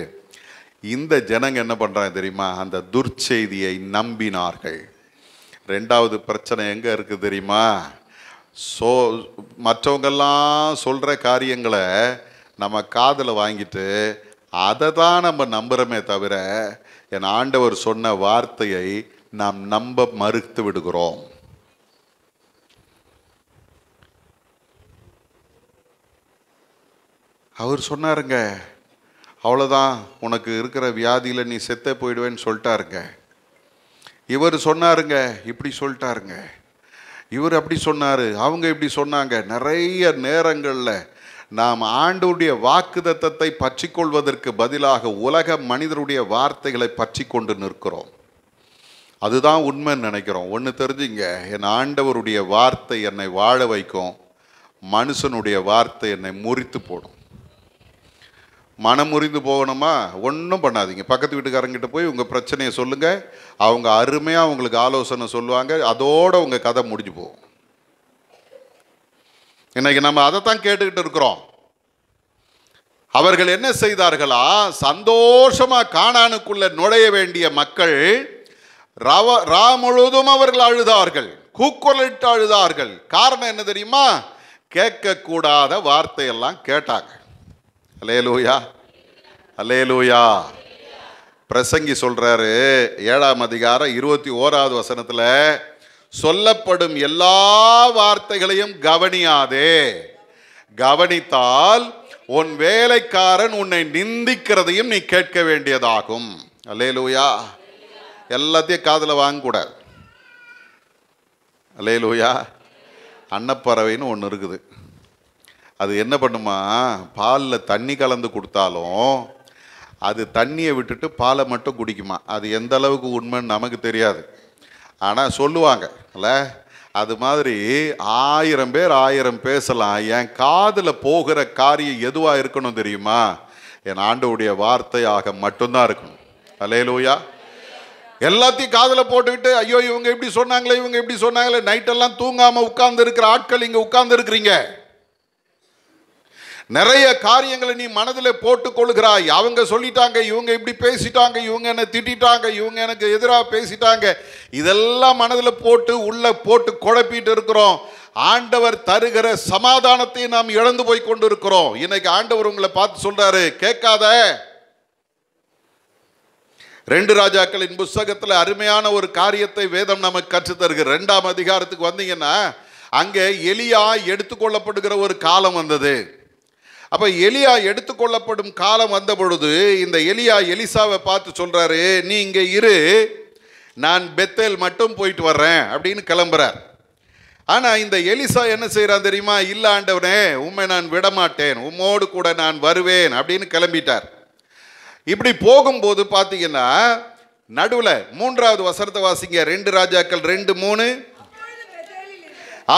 இந்த ஜனங்க என்ன பண்ணுறாங்க தெரியுமா? அந்த துர்ச்செய்தியை நம்பினார்கள். ரெண்டாவது பிரச்சனை எங்கே இருக்குது தெரியுமா? மற்றவங்கெல்லாம் சொல்கிற காரியங்களை நம்ம காதில் வாங்கிட்டு அதை தான் நம்ம நம்புகிறோமே தவிர என் ஆண்டவர் சொன்ன வார்த்தையை நாம் நம்ப மறுத்து விடுகிறோம். அவர் சொன்னாருங்க, அவ்வளோதான், உனக்கு இருக்கிற வியாதியில் நீ செத்தே போயிடுவேன்னு சொல்லிட்டாருங்க. இவர் சொன்னாருங்க, இப்படி சொல்லிட்டாருங்க. இவர் அப்படி சொன்னார், அவங்க இப்படி சொன்னாங்க. நிறைய நேரங்களில் நாம் ஆண்டவருடைய வாக்குத்தத்தத்தை பற்றி கொள்வதற்கு பதிலாக உலக மனிதருடைய வார்த்தைகளை பற்றி கொண்டு நிற்கிறோம். அதுதான் உண்மைன்னு நினைக்கிறோம். ஒன்று தெரிஞ்சுங்க, என் ஆண்டவருடைய வார்த்தை என்னை வாழ வைக்கும், மனுஷனுடைய வார்த்தை என்னை முறித்து போடும். மனம் முறிந்து போகணுமா? ஒன்றும் பண்ணாதீங்க. பக்கத்து வீட்டுக்காரங்கிட்ட போய் உங்கள் பிரச்சனையை சொல்லுங்கள், அவங்க அருமையாக உங்களுக்கு ஆலோசனை சொல்லுவாங்க. அதோடு உங்கள் கதை முடிஞ்சு போகும். இன்னைக்கு நம்ம அதைத்தான் கேட்டுக்கிட்டு இருக்கிறோம். அவர்கள் என்ன செய்தார்களா? சந்தோஷமாக கானானுக்குள்ள நுழைய வேண்டிய மக்கள் ரா முழுவதும் அவர்கள் அழுதார்கள், கூக்குரலிட்டு அழுதார்கள். காரணம் என்ன தெரியுமா? கேட்கக்கூடாத வார்த்தையெல்லாம் கேட்டாங்க. அல்லேலூயா, அல்லேலூயா. பிரசங்கி சொல்றாரு 7ஆம் அதிகாரம் 21வது வசனத்தில், சொல்லப்படும் எல்லா வார்த்தைகளையும் கவனியாதே, கவனித்தால் உன் வேலைக்காரன் உன்னை நிந்திக்கிறதையும் நீ கேட்க வேண்டியதாகும். அல்லேலூயா. எல்லாத்தையும் காதில் வாங்கக்கூடாது. அல்லேலூயா. அன்னப்பறவைன்னு ஒன்று இருக்குது. அது என்ன பண்ணுமா? பாலில் தண்ணி கலந்து கொடுத்தாலும் அது தண்ணியை விட்டுட்டு பாலை மட்டும் குடிக்குமா. அது எந்த அளவுக்கு உண்மைன்னு நமக்கு தெரியாது, ஆனால் சொல்லுவாங்க இல்லை. அது மாதிரி 1000 பேர் 1000 பேசலாம். என் காதில் போகிற காரியம் எதுவாக இருக்கணும் தெரியுமா? என் ஆண்டவருடைய வார்த்தையாக மட்டும்தான் இருக்கணும். அல்லேலூயா. எல்லாத்தையும் காதில் போட்டுக்கிட்டு ஐயோ இவங்க இப்படி சொன்னாங்களே, இவங்க இப்படி சொன்னாங்களே, நைட்டெல்லாம் தூங்காமல் உட்கார்ந்து இருக்கிற ஆட்கள் இங்கே உட்கார்ந்து இருக்கிறீங்க. நிறைய காரியங்களை நீ மனதில் போட்டுக் கொள்கிறாய். அவங்க சொல்லிட்டாங்க, இவங்க இப்படி பேசிட்டாங்க, இவங்க என்ன திட்டாங்க, இவங்க எனக்கு எதிராக பேசிட்டாங்க. இதெல்லாம் மனதில் போட்டு குழப்பிட்டு இருக்கிறோம். ஆண்டவர் தருகிற சமாதானத்தை நாம் இழந்து போய் கொண்டு இருக்கிறோம். இன்னைக்கு ஆண்டவர் உங்களை பார்த்து சொல்றாரு, கேட்காத. 2 ராஜாக்களின் புஸ்தகத்தில் அருமையான ஒரு காரியத்தை வேதம் நமக்கு கற்றுத் தருகிறது. 2ஆம் அதிகாரத்துக்கு வந்தீங்கன்னா அங்கே எலியா எடுத்துக்கொள்ளப்படுகிற ஒரு காலம் வந்தது. அப்போ எலியா எடுத்துக்கொள்ளப்படும் காலம் வந்த பொழுது இந்த எலியா எலிசாவை பார்த்து சொல்றாரு, நீ இங்கே இரு, நான் பெத்தேல் மட்டும் போயிட்டு வர்றேன் அப்படின்னு கிளம்புறார். ஆனால் இந்த எலிசா என்ன செய்கிறான் தெரியுமா? இல்லை ஆண்டவனே, உம்மை நான் விடமாட்டேன், உம்மோடு கூட நான் வருவேன் அப்படின்னு கிளம்பிட்டார். இப்படி போகும்போது பார்த்தீங்கன்னா நடுவில் 3வது வசனத்தை வாசிங்க. 2 ராஜாக்கள் 2:3.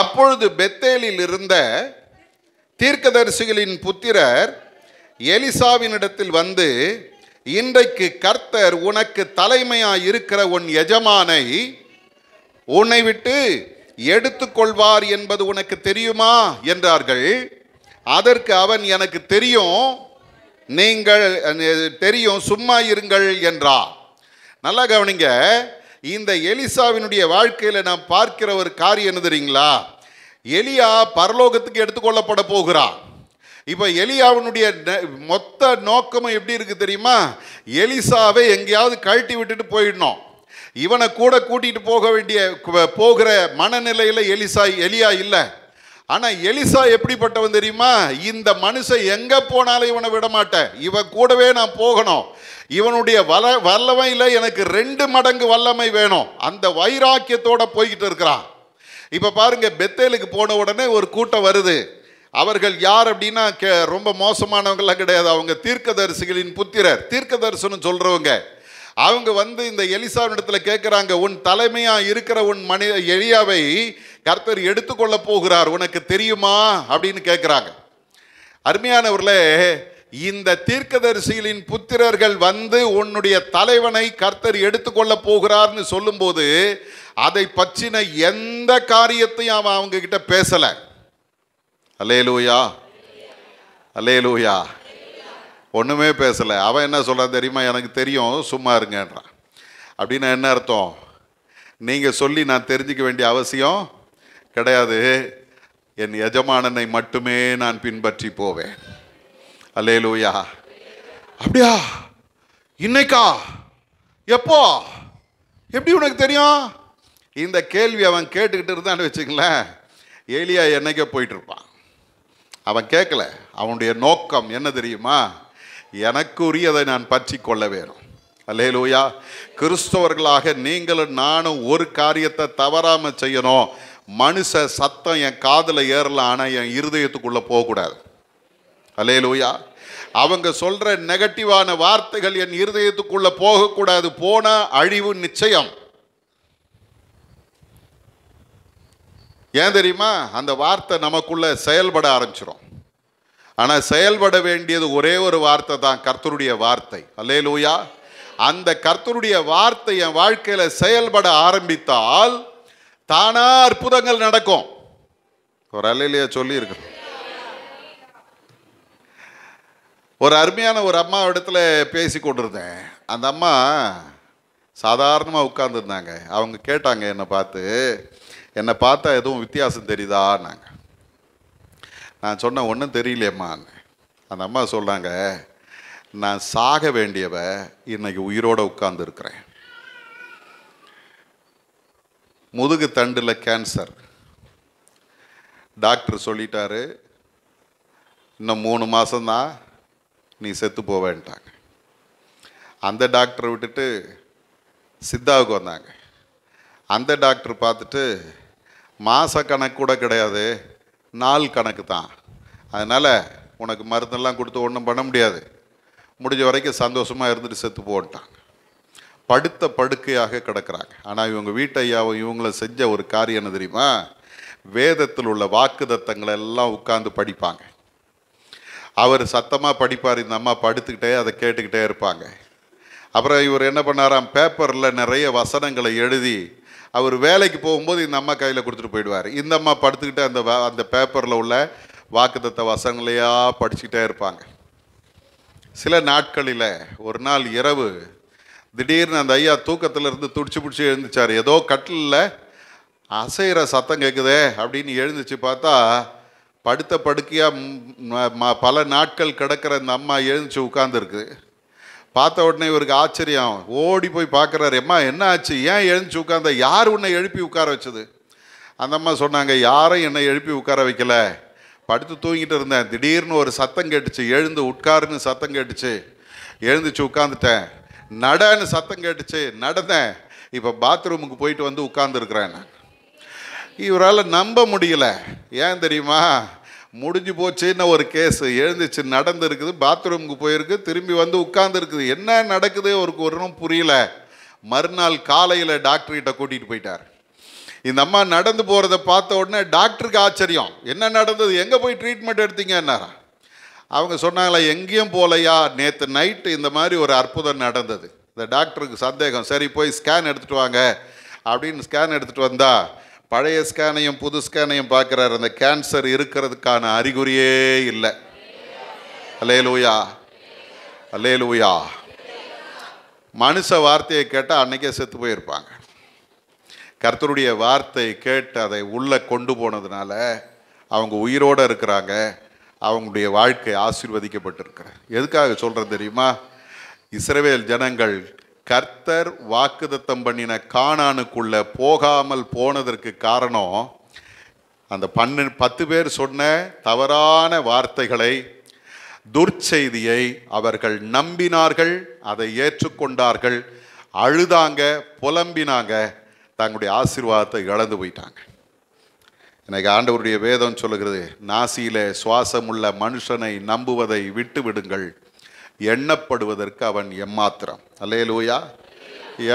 அப்பொழுது பெத்தேலில் இருந்த தீர்க்கதரிசிகளின் புத்திரர் எலிசாவினிடத்தில் வந்து, இன்றைக்கு கர்த்தர் உனக்கு தலைமையாய் இருக்கிற உன் எஜமானை உன்னை விட்டு எடுத்துக்கொள்வார் என்பது உனக்கு தெரியுமா என்றார்கள். அதற்கு அவன், எனக்கு தெரியும், நீங்கள் தெரியும், சும்மா இருங்கள் என்றார். நல்லா கவனிங்க, இந்த எலிசாவினுடைய வாழ்க்கையில் நாம் பார்க்கிற ஒரு காரியம் என்ன தெரியுங்களா? எலியா பரலோகத்துக்கு எடுத்துக்கொள்ளப்பட போகிறான். இப்போ எலியாவினுடைய மொத்த நோக்கமும் எப்படி இருக்கு தெரியுமா? எலிசாவை எங்கேயாவது கழட்டி போயிடணும், இவனை கூட கூட்டிட்டு போகிற மனநிலையில் எலியா இல்லை. ஆனால் எலிசா எப்படிப்பட்டவன் தெரியுமா? இந்த மனுஷன் எங்கே போனாலும் இவனை விட மாட்டேன், இவன் கூடவே நான் போகணும், இவனுடைய வல்லமையில் எனக்கு 2 மடங்கு வல்லமை வேணும், அந்த வைராக்கியத்தோட போய்கிட்டு இருக்கிறான். இப்போ பாருங்க, பெத்தேலுக்கு போன உடனே ஒரு கூட்டம் வருது. அவர்கள் யார் அப்படின்னா ரொம்ப மோசமானவங்களாம் கிடையாது, அவங்க தீர்க்கதரிசிகளின் புத்திரர், தீர்க்க தரிசனம் சொல்றவங்க. அவங்க வந்து இந்த எலிசாவினிடத்தில் கேட்குறாங்க, உன் தலைமையா இருக்கிற உன் எலியாவை கர்த்தர் எடுத்துக்கொள்ள போகிறார், உனக்கு தெரியுமா அப்படின்னு கேட்குறாங்க. அருமையானவர்களே, இந்த தீர்க்கதரிசிகளின் புத்திரர்கள் வந்து உன்னுடைய தலைவனை கர்த்தர் எடுத்துக்கொள்ள போகிறார்னு சொல்லும்போது அதை பற்றின எந்த காரியத்தையும் அவன் அவங்க கிட்ட பேசல. அல்லேலூயா, அல்லேலூயா. ஒன்றுமே பேசலை. அவன் என்ன சொல்கிறான் தெரியுமா? எனக்கு தெரியும், சும்மா இருங்கன்றான். அப்படின்னா என்ன அர்த்தம்? நீங்கள் சொல்லி நான் தெரிஞ்சிக்க வேண்டிய அவசியம் கிடையாது, என் எஜமானனை மட்டுமே நான் பின்பற்றி போவேன். அல்லேலூயா. அப்படியா? இன்னைக்கா? எப்போ? எப்படி உனக்கு தெரியும்? இந்த கேள்வி அவன் கேட்டுக்கிட்டு இருந்தான்னு வச்சுங்களேன், ஏலியா என்னைக்கே போயிட்டு இருப்பான். அவன் கேட்கல. அவனுடைய நோக்கம் என்ன தெரியுமா? எனக்கு உரியதை நான் பற்றி கொள்ள வேணும். அல்லேலூயா. கிறிஸ்தவர்களாக நீங்களும் நானும் ஒரு காரியத்தை தவறாமல் செய்யணும். மனுஷ சத்தம் என் காதில் ஏறலாம், ஆனால் என் இருதயத்துக்குள்ளே போகக்கூடாது. அல்லேலூயா. அவங்க சொல்கிற நெகட்டிவான வார்த்தைகள் என் இருதயத்துக்குள்ளே போகக்கூடாது. போனால் அழிவு நிச்சயம். ஏன் தெரியுமா? அந்த வார்த்தை நமக்குள்ளே செயல்பட ஆரம்பிச்சிடும். ஆனால் செயல்பட வேண்டியது ஒரே ஒரு வார்த்தை தான், கர்த்தருடைய வார்த்தை. அல்லேலூயா. அந்த கர்த்தருடைய வார்த்தை என் வாழ்க்கையில் செயல்பட ஆரம்பித்தால் தானா அற்புதங்கள் நடக்கும். ஒரு அல்லேலூயா சொல்லி இருக்கிறோம். ஒரு அருமையான ஒரு அம்மா இடத்துல பேசி கொண்டிருந்தேன். அந்த அம்மா சாதாரணமாக உட்கார்ந்துருந்தாங்க. அவங்க கேட்டாங்க, என்னை பார்த்தா எதுவும் வித்தியாசம் தெரியுதான்னாங்க. நான் சொன்னேன், ஒன்றும் தெரியலையம்மான்னு. அந்த அம்மா சொல்கிறாங்க, நான் சாக வேண்டியவ இன்னைக்கு உயிரோடு உட்கார்ந்துருக்கிறேன். முதுகு தண்டில் கேன்சர். டாக்டர் சொல்லிட்டாரு, இன்னும் 3 மாதம்தான் நீ செத்து போவேன்ட்டாங்க. அந்த டாக்டரை விட்டுட்டு சித்தாவுக்கு வந்தாங்க. அந்த டாக்டர் பார்த்துட்டு, மாத கணக்கு கூட கிடையாது, நாள் கணக்கு தான், அதனால் உனக்கு மருந்தெல்லாம் கொடுத்து ஒன்றும் பண்ண முடியாது, முடிஞ்ச வரைக்கும் சந்தோஷமாக இருந்துட்டு செத்து போட்டாங்க. படுத்த படுக்கையாக கிடக்கிறாங்க. ஆனால் இவங்க வீட்டையாவும் இவங்களும் செஞ்ச ஒரு காரியம் என்ன தெரியுமா? வேதத்தில் உள்ள வாக்குத்தத்தங்களை எல்லாம் உட்கார்ந்து படிப்பாங்க. அவர் சத்தமாக படிப்பார், இந்த அம்மா படுத்துக்கிட்டே அதை கேட்டுக்கிட்டே இருப்பாங்க. அப்புறம் இவர் என்ன பண்ணாராம், பேப்பரில் நிறைய வசனங்களை எழுதி அவர் வேலைக்கு போகும்போது இந்த அம்மா கையில் கொடுத்துட்டு போயிடுவார். இந்த அம்மா படுத்துக்கிட்டு அந்த பேப்பரில் உள்ள வாக்குத்தத்த வசனங்களையா படிச்சுக்கிட்டே இருப்பாங்க. சில நாட்களில் ஒரு நாள் இரவு திடீர்னு அந்த ஐயா தூக்கத்திலிருந்து துடிச்சு பிடிச்சி எழுந்துச்சார். ஏதோ கட்டிலில் அசைகிற சத்தம் கேட்குதே அப்படின்னு எழுந்துச்சு பார்த்தா, படுத்த படுக்கையாக பல நாட்கள் கிடக்கிற இந்த அம்மா எழுந்துச்சு உட்கார்ந்துருக்கு. பார்த்த உடனே இவருக்கு ஆச்சரியம். ஓடி போய் பார்க்குறாரு, அம்மா என்ன ஆச்சு, ஏன் எழுந்துச்சு உட்கார்ந்த, யார் உன்னை எழுப்பி உட்கார வச்சது? அந்த அம்மா சொன்னாங்க, யாரும் என்னை எழுப்பி உட்கார வைக்கல, படுத்து தூங்கிட்டு இருந்தேன், திடீர்னு ஒரு சத்தம் கேட்டுச்சு, எழுந்து உட்காருன்னு சத்தம் கேட்டுச்சு, எழுந்துச்சு உட்காந்துட்டேன், நடன்னு சத்தம் கேட்டுச்சு, நடந்தேன், இப்போ பாத்ரூமுக்கு போயிட்டு வந்து உட்கார்ந்துருக்குறேன். இவரால் நம்ப முடியல. ஏன் தெரியுமா? முடிஞ்சு போச்சுன்னு ஒரு கேஸு எழுந்துச்சு, நடந்துருக்குது, பாத்ரூமுக்கு போயிருக்கு, திரும்பி வந்து உட்கார்ந்துருக்குது, என்ன நடக்குது அவருக்கு ஒன்றும் புரியல. மறுநாள் காலையில் டாக்டர்கிட்ட கூட்டிகிட்டு போயிட்டார். இந்த அம்மா நடந்து போகிறத பார்த்த உடனே டாக்டருக்கு ஆச்சரியம், என்ன நடந்தது, எங்கே போய் ட்ரீட்மெண்ட் எடுத்தீங்கன்னாரா? அவங்க சொன்னாங்களா, எங்கேயும் போகலையா, நேற்று நைட்டு இந்த மாதிரி ஒரு அற்புதம் நடந்தது. இந்த டாக்டருக்கு சந்தேகம், சரி போய் ஸ்கேன் எடுத்துகிட்டு வாங்க அப்படின்னு ஸ்கேன் எடுத்துகிட்டு வந்தா பழைய ஸ்கேனையும் புது ஸ்கேனையும் பார்க்குறாரு. அந்த கேன்சர் இருக்கிறதுக்கான அறிகுறியே இல்லை. அல்லேலூயா, அல்லேலூயா. மனுஷ வார்த்தையை கேட்டால் அன்னைக்கே செத்து போயிருப்பாங்க. கர்த்தருடைய வார்த்தை கேட்டு அதை உள்ளே கொண்டு போனதுனால அவங்க உயிரோடு இருக்கிறாங்க. அவங்களுடைய வாழ்க்கை ஆசீர்வதிக்கப்பட்டிருக்கிறார். எதுக்காக சொல்கிறேன் தெரியுமா? இஸ்ரவேல் ஜனங்கள் கர்த்தர் வாக்குத்தத்தம் பண்ணின கானானுக்குள்ள போகாமல் போனதற்கு காரணம் அந்த 10 பேர் சொன்ன தவறான வார்த்தைகளை, துர்ச்செய்தியை அவர்கள் நம்பினார்கள், அதை ஏற்றுக்கொண்டார்கள், அழுதாங்க, புலம்பினாங்க, தங்களுடைய ஆசீர்வாதத்தை இழந்து போயிட்டாங்க. எனக்கு ஆண்டவருடைய வேதம் சொல்லுகிறது, நாசியிலே சுவாசமுள்ள மனுஷனை நம்புவதை விட்டு விடுங்கள், எண்ணப்படுவதற்கு அவன் எம்மாத்திரம். அல்லேலூயா.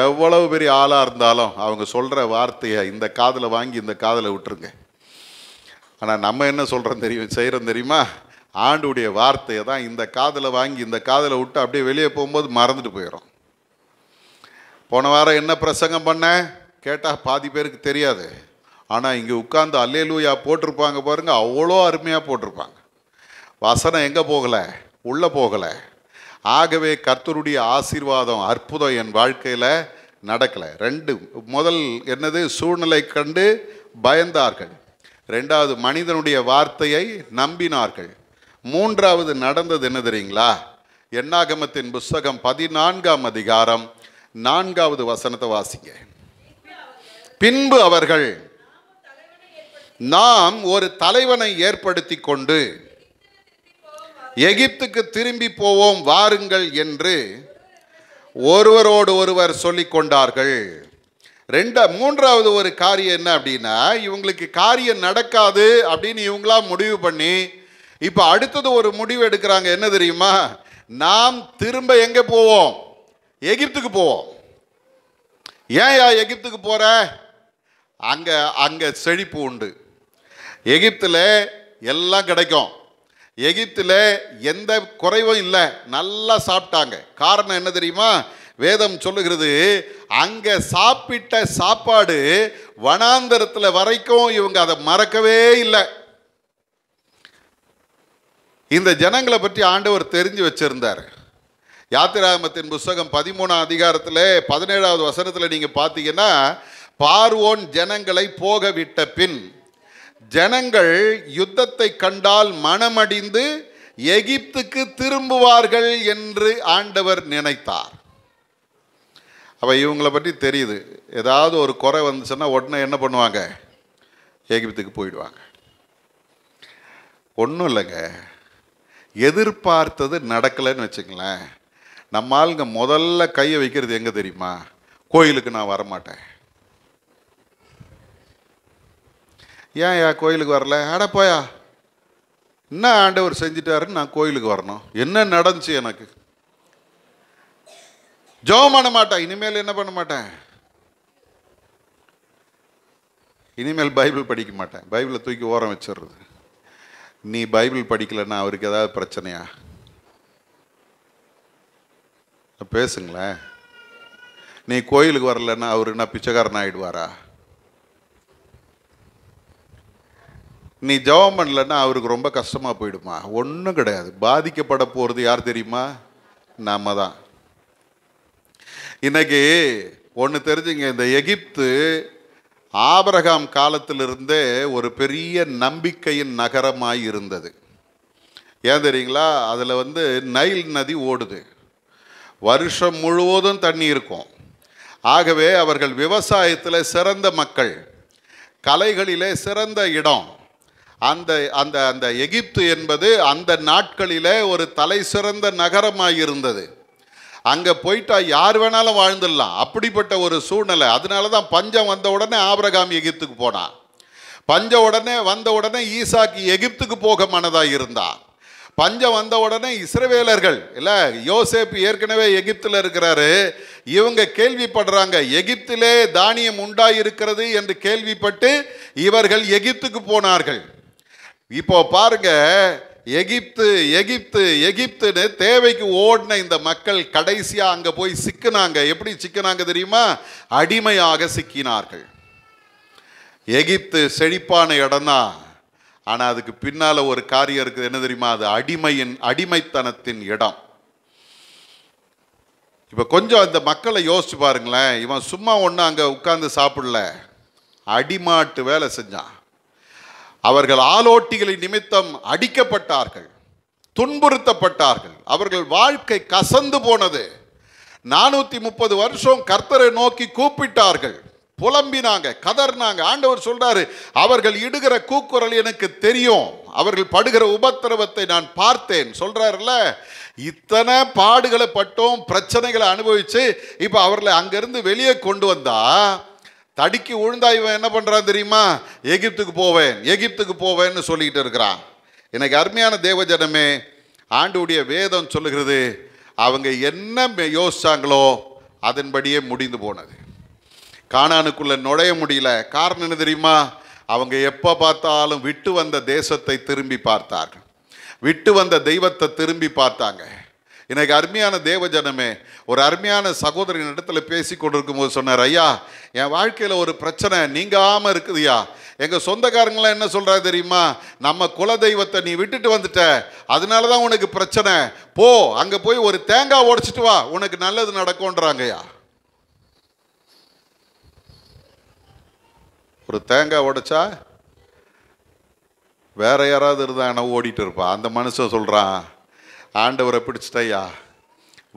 எவ்வளவு பெரிய ஆளாக இருந்தாலும் அவங்க சொல்கிற வார்த்தையை இந்த காதில் வாங்கி இந்த காதில் விட்டுருங்க. ஆனால் நம்ம என்ன சொல்கிறோம் செய்கிறோம் தெரியுமா? ஆண்டுடைய வார்த்தையை தான் இந்த காதில் வாங்கி இந்த காதில் விட்டு அப்படியே வெளியே போகும்போது மறந்துட்டு போயிடும். போன வாரம் என்ன பிரசங்கம் பண்ண கேட்டால் பாதி பேருக்கு தெரியாது. ஆனால் இங்கே உட்கார்ந்து அல்லேலூயா போட்டிருப்பாங்க பாருங்க, அவ்வளோ அருமையாக போட்டிருப்பாங்க. வசனம் எங்கே போகலை? உள்ளே போகலை. ஆகவே கர்த்தருடைய ஆசீர்வாதம், அற்புதம் என் வாழ்க்கையில் நடக்கலை. முதல் என்னது? சூழ்நிலை கண்டு பயந்தார்கள். 2வது மனிதனுடைய வார்த்தையை நம்பினார்கள். 3வது நடந்தது என்ன தெரியுங்களா? என்னாகமத்தின் புஸ்தகம் 14ஆம் அதிகாரம் 4வது வசனத்தை வாசிங்க. பின்பு அவர்கள், நாம் ஒரு தலைவனை ஏற்படுத்தி கொண்டு எகிப்துக்கு திரும்பி போவோம் வாருங்கள் என்று ஒருவரோடு ஒருவர் சொல்லிக் கொண்டார்கள். 3வது ஒரு காரியம் என்ன அப்படின்னா, இவங்களுக்கு காரியம் நடக்காது அப்படின்னு இவங்களா முடிவு பண்ணி இப்போ அடுத்தது ஒரு முடிவு எடுக்கிறாங்க. என்ன தெரியுமா? நாம் திரும்ப எங்கே போவோம்? எகிப்துக்கு போவோம். ஏன் எகிப்துக்கு போற? அங்கே செழிப்பு உண்டு. எகிப்தில் எல்லாம் கிடைக்கும். எகிப்தில் எந்த குறைவும் இல்லை, நல்லா சாப்பிட்டாங்க. காரணம் என்ன தெரியுமா? வேதம் சொல்லுகிறது, அங்கே சாப்பிட்ட சாப்பாடு வனாந்தரத்தில் வரைக்கும் இவங்க அதை மறக்கவே இல்லை. இந்த ஜனங்களை பற்றி ஆண்டவர் தெரிஞ்சு வச்சிருந்தார். யாத்திராகமத்தின் புஸ்தகம் 13ஆம் அதிகாரத்தில் 17வது வசனத்தில் நீங்கள் பார்த்தீங்கன்னா, பார்வோன் ஜனங்களை போக விட்ட பின் ஜனங்கள் யுத்தத்தை கண்டால் மனமடிந்து எகிப்துக்கு திரும்புவார்கள் என்று ஆண்டவர் நினைத்தார். அப்போ இவங்களை பற்றி தெரியுது. ஏதாவது ஒரு குறை வந்துச்சுன்னா உடனே என்ன பண்ணுவாங்க? எகிப்துக்கு போயிடுவாங்க. ஒன்றும் இல்லைங்க, எதிர்பார்த்தது நடக்கலைன்னு வச்சுங்களேன். நம்ம ஆளுங்க முதல்ல கையை வைக்கிறது எங்கே தெரியுமா? கோயிலுக்கு நான் வரமாட்டேன். ஏன் கோயிலுக்கு வரல? அட போயா, என்ன ஆண்டவர் செஞ்சிட்டாருன்னு நான் கோயிலுக்கு வரணும்? என்ன நடந்துச்சு எனக்கு? ஜெபம் பண்ண மாட்டேன். இனிமேல் என்ன பண்ண மாட்டேன்? இனிமேல் பைபிள் படிக்க மாட்டேன். பைபிளை தூக்கி ஓரம் வச்சிடுறது. நீ பைபிள் படிக்கலைன்னா அவருக்கு ஏதாவது பிரச்சனையா? பேசுங்களேன். நீ கோயிலுக்கு வரலன்னா அவரு என்ன பிச்சைக்காரன் ஆகிடுவாரா? நீ ஜெபம் பண்ணலன்னா அவருக்கு ரொம்ப கஷ்டமாக போயிடுமா? ஒன்றும் கிடையாது. பாதிக்கப்பட போகிறது யார் தெரியுமா? நாம தான். இன்னைக்கு ஒன்று தெரிஞ்சுங்க, இந்த எகிப்து ஆபிரகாம் காலத்திலிருந்தே ஒரு பெரிய நம்பிக்கையின் நகரமாய் இருந்தது. ஏன் தெரியுங்களா? அதில் நைல் நதி ஓடுது, வருஷம் முழுவதும் தண்ணி இருக்கும். ஆகவே அவர்கள் விவசாயத்தில் சிறந்த மக்கள், கலைகளிலே சிறந்த இடம். அந்த அந்த அந்த எகிப்து என்பது அந்த நாட்களிலே ஒரு தலை சிறந்த நகரமாக இருந்தது. அங்கே போயிட்டா யார் வேணாலும் வாழ்ந்துடலாம், அப்படிப்பட்ட ஒரு சூழ்நிலை. அதனால தான் பஞ்சம் வந்த உடனே ஆபிரகாம் எகிப்துக்கு போனான். பஞ்சம் வந்த உடனே ஈசாக்கு எகிப்துக்கு போக மனதாக இருந்தான். பஞ்சம் வந்த உடனே இஸ்ரவேலர்கள் இல்லை, யோசேப்பு ஏற்கனவே எகிப்தில் இருக்கிறாரு, இவங்க கேள்விப்படுறாங்க, எகிப்திலே தானியம் உண்டாயிருக்கிறது என்று கேள்விப்பட்டு இவர்கள் எகிப்துக்கு போனார்கள். இப்போ பாருங்க, எகிப்து எகிப்து எகிப்துன்னு தேவைக்கு ஓடின இந்த மக்கள் கடைசியா அங்க போய் சிக்கினாங்க. எப்படி சிக்கினாங்க தெரியுமா? அடிமையாக சிக்கினார்கள். எகிப்து செழிப்பான இடம்தான், ஆனா அதுக்கு பின்னால ஒரு காரியம் இருக்குது. என்ன தெரியுமா? அது அடிமைத்தனத்தின் இடம். இப்ப கொஞ்சம் இந்த மக்களை யோசிச்சு பாருங்களேன். இவன் சும்மா ஒண்ணு அங்க உட்கார்ந்து சாப்பிடல, அடிமாட்டு வேலை செஞ்சான். அவர்கள் ஆலோட்டிகளின் நிமித்தம் அடிக்கப்பட்டார்கள், துன்புறுத்தப்பட்டார்கள். அவர்கள் வாழ்க்கை கசந்து போனது. 430 வருஷம் கர்த்தரை நோக்கி கூப்பிட்டார்கள், புலம்பினாங்க, கதர்னாங்க. ஆண்டவர் சொல்றாரு, அவர்கள் இடுகிற கூக்குரல் எனக்கு தெரியும், அவர்கள் படுகிற உபத்திரவத்தை நான் பார்த்தேன் சொல்றாருல்ல. இத்தனை பாடுகளை பட்டோம், பிரச்சனைகளை அனுபவிச்சு இப்ப அவர்களை அங்கிருந்து வெளியே கொண்டு வந்தா தடிக்கு உழுந்தா இவன் என்ன பண்றான் தெரியுமா? எகிப்துக்கு போவேன் எகிப்துக்கு போவேன்னு சொல்லிக்கிட்டு இருக்கிறான். எனக்கு அருமையான தேவஜனமே, ஆண்டவருடைய வேதம் சொல்லுகிறது, அவங்க என்ன யோசிச்சாங்களோ அதன்படியே முடிந்து போனது. கானானுக்குள்ள நுழைய முடியல. காரணம் என்ன தெரியுமா? அவங்க எப்போ பார்த்தாலும் விட்டு வந்த தேசத்தை திரும்பி பார்த்தார்கள், விட்டு வந்த தெய்வத்தை திரும்பி பார்த்தாங்க. எனக்கு அருமையான தேவஜனமே, ஒரு அருமையான சகோதரின் இடத்துல பேசி கொண்டிருக்கும் போது சொன்னார், ஐயா என் வாழ்க்கையில் ஒரு பிரச்சனை நீங்காமல் இருக்குதுயா. எங்கள் சொந்தக்காரங்களாம் என்ன சொல்கிறா தெரியுமா? நம்ம குல தெய்வத்தை நீ விட்டுட்டு வந்துட்ட, அதனால தான் உனக்கு பிரச்சனை. போ, அங்கே போய் ஒரு தேங்காய் உடைச்சிட்டு வா, உனக்கு நல்லது நடக்கும்ன்றாங்கய்யா. ஒரு தேங்காய் உடைச்சா வேற யாராவது இருந்தா என்ன ஓடிட்டு இருப்பா. அந்த மனுஷன் சொல்கிறான், ஆண்டவரை பிடிச்சிட்டையா,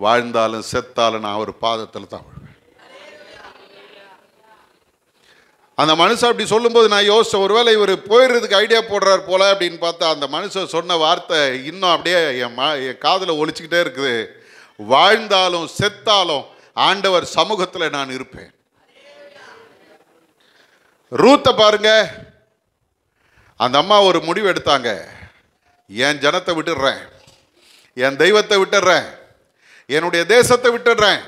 வாழ்ந்தாலும் செத்தாலும் நான் அவர் பாதத்தில் தான் விழுவேன். அந்த மனுஷன் அப்படி சொல்லும்போது நான் யோசிச்சேன், ஒருவேளை இவர் போயிடுறதுக்கு ஐடியா போடுறார் போல அப்படின்னு பார்த்தா, அந்த மனுஷன் சொன்ன வார்த்தை இன்னும் அப்படியே என் காதில் ஒலிச்சுக்கிட்டே இருக்குது. வாழ்ந்தாலும் செத்தாலும் ஆண்டவர் சமூகத்தில் நான் இருப்பேன். ரூத்தை பாருங்க, அந்த அம்மா ஒரு முடிவு எடுத்தாங்க, என் ஜனத்தை விட்டுடுறேன், என் தெய்வத்தை விட்டுடுறேன், என்னுடைய தேசத்தை விட்டுடுறேன்.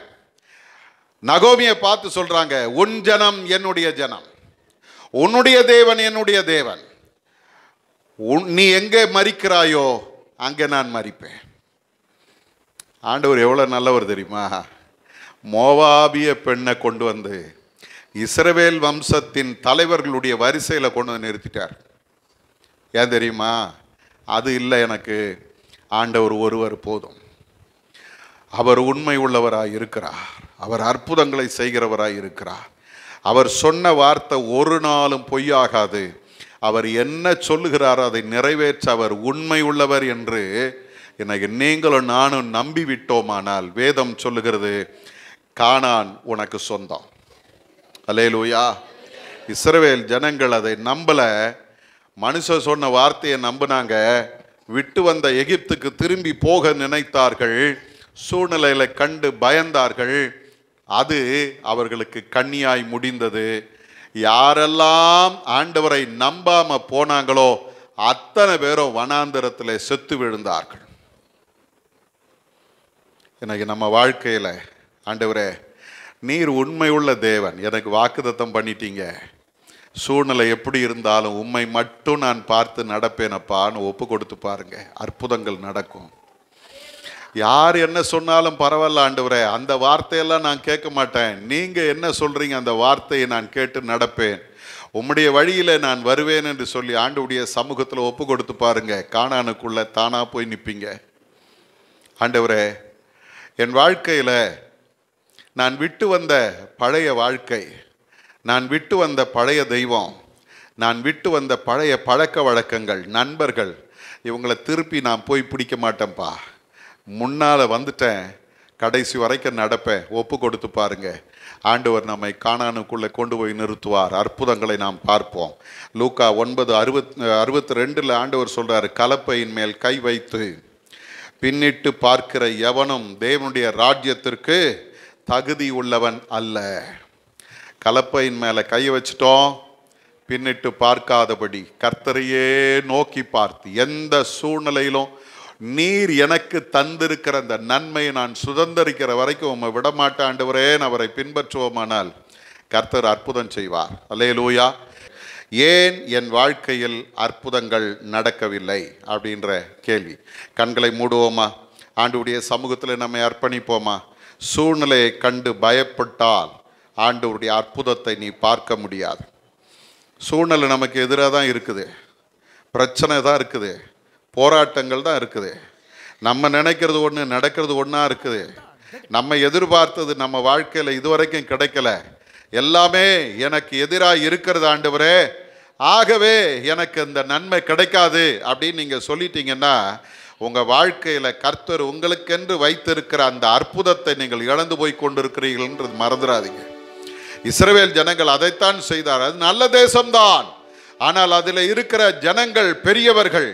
நகோமியை பார்த்து சொல்றாங்க, உன் ஜனம் என்னுடைய ஜனம், உன்னுடைய தேவன் என்னுடைய தேவன், நீ எங்கே மரிக்கிறாயோ அங்கே நான் மரிப்பேன். ஆண்டவர் எவ்வளவு நல்லவர் தெரியுமா? மோவாபிய பெண்ணை கொண்டு வந்து இஸ்ரவேல் வம்சத்தின் தலைவர்களுடைய வரிசையில் கொண்டு வந்து நிறுத்திட்டார். ஏன் தெரியுமா? அது இல்லை, எனக்கு ஆண்டவர் ஒருவர் போதும். அவர் உண்மை உள்ளவராய் இருக்கிறார், அவர் அற்புதங்களை செய்கிறவராய் இருக்கிறார். அவர் சொன்ன வார்த்தை ஒரு நாளும் பொய்யாகாது. அவர் என்ன சொல்லுகிறாரோ அதை நிறைவேற்ற அவர் உண்மை உள்ளவர் என்று எனக்கு நீங்களும் நானும் நம்பி விட்டோமானால், வேதம் சொல்லுகிறது, கானான் உனக்கு சொந்தம். அல்லேலூயா. இஸ்ரவேல் ஜனங்கள் அதை நம்பல, மனுஷன் சொன்ன வார்த்தையை நம்பினாங்க. விட்டு வந்த எகிப்துக்கு திரும்பி போக நினைத்தார்கள், சூழ்நிலைகளை கண்டு பயந்தார்கள். அது அவர்களுக்கு கண்ணியாய் முடிந்தது. யாரெல்லாம் ஆண்டவரை நம்பாம போனாங்களோ அத்தனை பேரும் வனாந்தரத்தில் செத்து விழுந்தார்கள். எனக்கு நம்ம வாழ்க்கையில, ஆண்டவரே நீர் உண்மை உள்ள தேவன், எனக்கு வாக்குத்தத்தம் பண்ணிட்டீங்க, சூழ்நிலை எப்படி இருந்தாலும் உண்மை மட்டும் நான் பார்த்து நடப்பேனப்பான்னு ஒப்பு கொடுத்து பாருங்க, அற்புதங்கள் நடக்கும். யார் என்ன சொன்னாலும் பரவாயில்ல ஆண்டவரே, அந்த வார்த்தையெல்லாம் நான் கேட்க மாட்டேன், நீங்க என்ன சொல்றீங்க அந்த வார்த்தையை நான் கேட்டு நடப்பேன், உம்முடைய வழியில நான் வருவேன் என்று சொல்லி ஆண்டவருடைய சமூகத்தில் ஒப்பு கொடுத்து பாருங்க, கானானுக்குள்ள தானா போய் நிற்பீங்க. ஆண்டவரே என் வாழ்க்கையில நான் விட்டு வந்த பழைய வாழ்க்கை, நான் விட்டு வந்த பழைய தெய்வம், நான் விட்டு வந்த பழைய பழக்க வழக்கங்கள், நண்பர்கள், இவங்களை திருப்பி நான் போய் பிடிக்க மாட்டேன்ப்பா, முன்னால் வந்துட்டேன், கடைசி வரைக்கும் நடப்பேன். ஒப்பு கொடுத்து பாருங்க, ஆண்டவர் நம்மை கானானுக்குள்ளே கொண்டு போய் நிறுத்துவார். அற்புதங்களை நாம் பார்ப்போம். லூக்கா 9:62 ஆண்டவர் சொல்றாரு, கலப்பையின் மேல் கை வைத்து பின்னிட்டு பார்க்கிற எவனும் தேவனுடைய ராஜ்யத்திற்கு தகுதி உள்ளவன் அல்ல. கலப்பையின் மேலே கை வச்சிட்டோம், பின்னிட்டு பார்க்காதபடி கர்த்தரையே நோக்கி பார்த்து, எந்த சூழ்நிலையிலும் நீர் எனக்கு தந்திருக்கிற அந்த நன்மையை நான் சுதந்திரிக்கிற வரைக்கும் உம்மை விடமாட்ட ஆண்டவரே, அவரை பின்பற்றுவோமானால் கர்த்தர் அற்புதம் செய்வார். அல்லேலூயா. ஏன் என் வாழ்க்கையில் அற்புதங்கள் நடக்கவில்லை அப்படின்ற கேள்வி. கண்களை மூடுவோமா? ஆண்டவருடைய சமூகத்தில் நம்மை அர்ப்பணிப்போமா? சூழ்நிலையை கண்டு பயப்பட்டால் ஆண்டவருடைய அற்புதத்தை நீ பார்க்க முடியாது. சூழ்நிலை நமக்கு எதிராக தான் இருக்குது, பிரச்சனை தான் இருக்குது, போராட்டங்கள் தான் இருக்குது. நம்ம நினைக்கிறது ஒன்று, நடக்கிறது ஒன்றா இருக்குது. நம்ம எதிர்பார்த்தது நம்ம வாழ்க்கையில் இதுவரைக்கும் கிடைக்கல. எல்லாமே எனக்கு எதிராக இருக்கிறது ஆண்டவரே, ஆகவே எனக்கு இந்த நன்மை கிடைக்காது அப்படின்னு நீங்கள் சொல்லிட்டீங்கன்னா உங்கள் வாழ்க்கையில் கர்த்தர் உங்களுக்கென்று வைத்திருக்கிற அந்த அற்புதத்தை நீங்கள் இழந்து போய் கொண்டிருக்கிறீர்கள்ன்றது மறந்துடாதீங்க. இஸ்ரவேல் ஜனங்கள் அதைத்தான் செய்தார். அது நல்ல தேசம்தான், ஆனால் அதில் இருக்கிற ஜனங்கள் பெரியவர்கள்,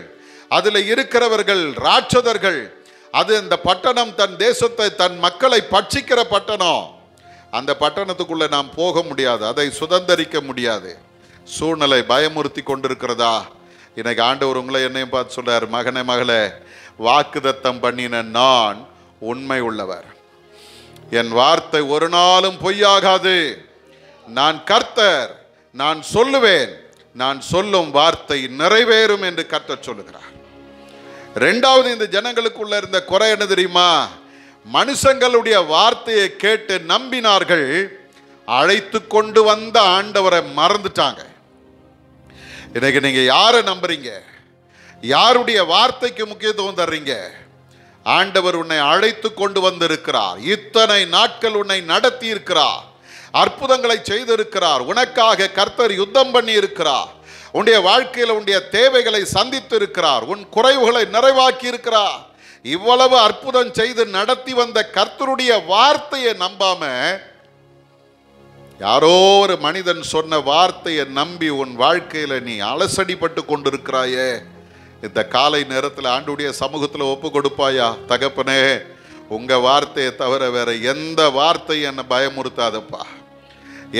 அதில் இருக்கிறவர்கள் ராட்சதர்கள். அது அந்த பட்டணம் தன் தேசத்தை தன் மக்களை பட்சிக்கிற பட்டணம். அந்த பட்டணத்துக்குள்ளே நாம் போக முடியாது, அதை சுதந்தரிக்க முடியாது. சூழ்நிலை பயமுறுத்தி கொண்டிருக்கிறதா? இன்னைக்கு ஆண்டவர் உங்களை என்னையும் பார்த்து சொல்றார், மகனே மகளே, வாக்குதத்தம் பண்ணின நான் உண்மை உள்ளவர், என் வார்த்தை ஒரு நாளும் பொய்யாகாது. நான் கர்த்தர், நான் சொல்லுவேன், நான் சொல்லும் வார்த்தை நிறைவேறும் என்று கர்த்தர் சொல்லுகிறார். ரெண்டாவது, இந்த ஜனங்களுக்குள்ள இருந்த குறை என்ன தெரியுமா? மனுஷங்களுடைய வார்த்தையை கேட்டு நம்பினார்கள், அழைத்து கொண்டு வந்த ஆண்டவரை மறந்துட்டாங்க. இன்னைக்கு நீங்க யாரை நம்புறீங்க? யாருடைய வார்த்தைக்கு முக்கியத்துவம் தர்றீங்க? ஆண்டவர் உன்னை அழைத்து கொண்டு வந்திருக்கிறார், இத்தனை நாட்கள் உன்னை நடத்தி இருக்கிறார், அற்புதங்களை செய்திருக்கிறார், உனக்காக கர்த்தர் யுத்தம் பண்ணி இருக்கிறார், உன்னுடைய வாழ்க்கையில் உன்னுடைய தேவைகளை சந்தித்து இருக்கிறார், உன் குறைவுகளை நிறைவாக்கி இருக்கிறார். இவ்வளவு அற்புதம் செய்து நடத்தி வந்த கர்த்தருடைய வார்த்தையை நம்பாம யாரோ ஒரு மனிதன் சொன்ன வார்த்தையை நம்பி உன் வாழ்க்கையில நீ அலசடிப்பட்டு கொண்டிருக்கிறாயே. இந்த காலை நேரத்தில் ஆண்டவருடைய சமூகத்தில் ஒப்பு கொடுப்பாயா? தகப்பனே, உங்க வார்த்தையை தவிர வேற எந்த வார்த்தையும் என்னை பயமுறுத்தாதப்பா,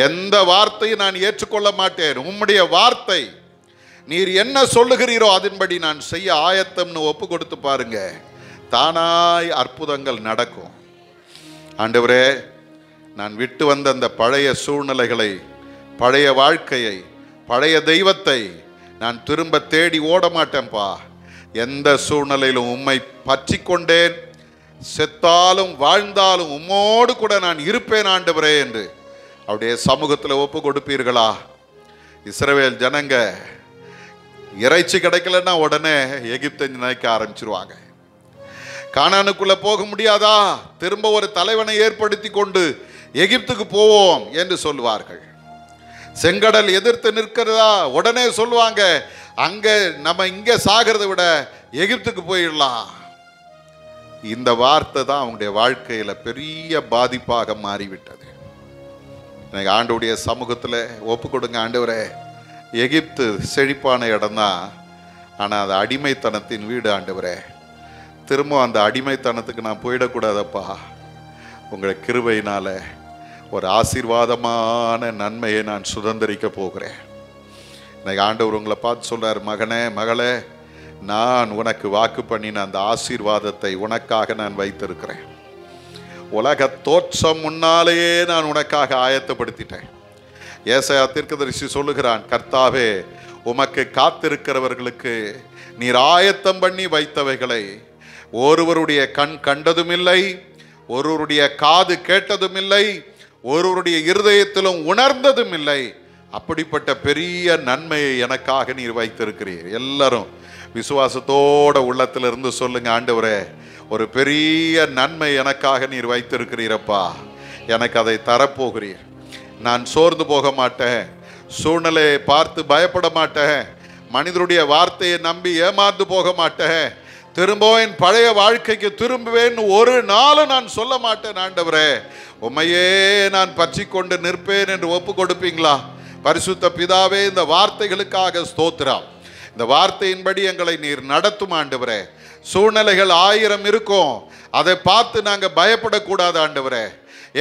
எந்த வார்த்தையும் நான் ஏற்றுக்கொள்ள மாட்டேன். உம்முடைய வார்த்தை, நீர் என்ன சொல்லுகிறீரோ அதன்படி நான் செய்ய ஆயத்தம்னு ஒப்பு கொடுத்து பாருங்க, தானாய் அற்புதங்கள் நடக்கும். ஆண்டவரே, நான் விட்டு வந்த அந்த பழைய சூழ்நிலைகளை, பழைய வாழ்க்கையை, பழைய தெய்வத்தை நான் திரும்ப தேடி ஓட மாட்டேன்ப்பா. எந்த சூழ்நிலையிலும் உம்மை பற்றி கொண்டேன், செத்தாலும் வாழ்ந்தாலும் உம்மோடு கூட நான் இருப்பேன் ஆண்டவரே என்று அவருடைய சமூகத்தில் ஒப்பு கொடுப்பீர்களா? இஸ்ரவேல் ஜனங்க இறைச்சி கிடைக்கலன்னா உடனே எகிப்தை நினைக்க ஆரம்பிச்சிருவாங்க. கானானுக்குள்ள போக முடியாதா? திரும்ப ஒரு தலைவனை ஏற்படுத்தி கொண்டு எகிப்துக்கு போவோம் என்று சொல்லுவார்கள். செங்கடல் எதிர்த்து நிற்கிறதா? உடனே சொல்லுவாங்க, அங்க நம்ம இங்க சாகிறத விட எகிப்துக்கு போயிடலாம். இந்த வார்த்தை தான் அவங்களுடைய வாழ்க்கையில பெரிய பாதிப்பாக மாறிவிட்டது. எனக்கு ஆண்டவருடைய சமூகத்தில் ஒப்பு கொடுங்க. ஆண்டவரே, எகிப்து செழிப்பான இடம்தான், ஆனால் அது அடிமைத்தனத்தின் வீடு. ஆண்டவரே, திரும்ப அந்த அடிமைத்தனத்துக்கு நான் போயிடக்கூடாதப்பா. உங்கள் கிருபையினால ஒரு ஆசீர்வாதமான நன்மையை நான் சுதந்திரிக்க போகிறேன். இன்னைக்கு ஆண்டவர் உங்களை பார்த்து சொல்றார், மகனே மகளே, நான் உனக்கு வாக்கு பண்ணின அந்த ஆசீர்வாதத்தை உனக்காக நான் வைத்திருக்கிறேன். உலக தோற்றம் முன்னாலேயே நான் உனக்காக ஆயத்தப்படுத்திட்டேன். ஏசாயா தீர்க்கதரிசி சொல்லுகிறான், கர்த்தாவே, உமக்கு காத்திருக்கிறவர்களுக்கு நீர் ஆயத்தம் பண்ணி வைத்தவைகளை ஒருவருடைய கண் கண்டதும் இல்லை, ஒருவருடைய காது கேட்டதும் இல்லை, ஒருவருடைய இருதயத்திலும் உணர்ந்ததும் இல்லை. அப்படிப்பட்ட பெரிய நன்மையை எனக்காக நீர் வைத்திருக்கிறீர். எல்லாரும் விசுவாசத்தோட உள்ளத்திலிருந்து சொல்லுங்க, ஆண்டவரே, ஒரு பெரிய நன்மை எனக்காக நீர் வைத்திருக்கிறீரப்பா, எனக்கு அதை தரப்போகிறீர். நான் சோர்ந்து போக மாட்டேன், சூழ்நிலையை பார்த்து பயப்பட மாட்டேன், மனிதருடைய வார்த்தையை நம்பி ஏமாந்து போக மாட்டேன், திரும்ப என் பழைய வாழ்க்கைக்கு திரும்புவேன் ஒரு நாளும் நான் சொல்ல மாட்டேன். ஆண்டவரே, உம்மையே நான் பற்றி கொண்டு நிற்பேன் என்று ஒப்பு கொடுப்பீங்களா? பரிசுத்த பிதாவே, இந்த வார்த்தைகளுக்காக ஸ்தோத்திரம். இந்த வார்த்தையின்படி எங்களை நீர் நடத்தும் ஆண்டவரே. சூழ்நிலைகள் 1000 இருக்கும், அதை பார்த்து நாங்கள் பயப்படக்கூடாது ஆண்டவரே.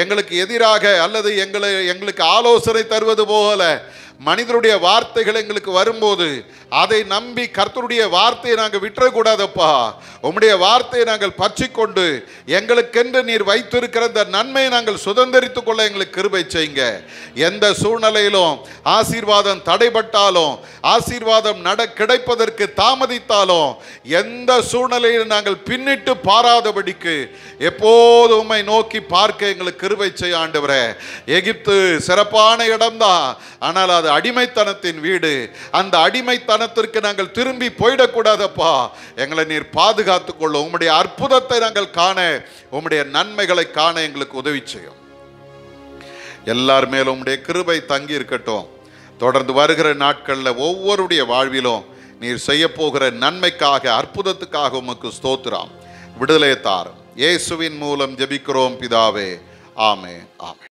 எங்களுக்கு எதிராக அல்லது எங்களுக்கு ஆலோசனை தருவது போல மனிதருடைய வார்த்தைகள் எங்களுக்கு வரும்போது அதை நம்பி கர்த்தருடைய வார்த்தையை நாங்கள் விட்டுறக்கூடாதப்பா. உம்முடைய வார்த்தையை நாங்கள் பற்றிக்கொண்டு எங்களுக்கென்று நீர் வைத்திருக்கிற இந்த நன்மையை நாங்கள் சுதந்திரித்துக் கொள்ள எங்களுக்கு கிருபை செய்யுங்க. எந்த சூழ்நிலையிலும் ஆசீர்வாதம் தடைபட்டாலும், ஆசீர்வாதம் கிடைப்பதற்கு தாமதித்தாலும், எந்த சூழ்நிலையில் நாங்கள் பின்னிட்டு பாராதபடிக்கு எப்போது உம்மை நோக்கி பார்க்க எங்களுக்கு கிருபை செய்ய ஆண்டவரே. எகிப்து சிறப்பான இடம்தான், ஆனால் அது அடிமைத்தனத்தின் வீடு. அந்த அடிமைத்தனத்திற்கு நாங்கள் திரும்பி போயிடக்கூடாதப்பா. எங்களை நீர் பாதுகாத்துக் கொள்ளும். உம்முடைய அற்புதத்தை நாங்கள் காண, உம்முடைய நன்மைகளை காண எங்களுக்கு உதவி செய்யும். எல்லார் மேலும் உம்முடைய கிருபை தங்கி இருக்கட்டும். தொடர்ந்து வருகிற நாட்களில் ஒவ்வொருடைய வாழ்விலும் நீர் செய்ய போகிற நன்மைக்காக, அற்புதத்துக்காக உமக்கு ஸ்தோத்திரம். விடுதலை தாரும். இயேசுவின் மூலம் ஜெபிக்கிறோம் பிதாவே. ஆமென், ஆமென்.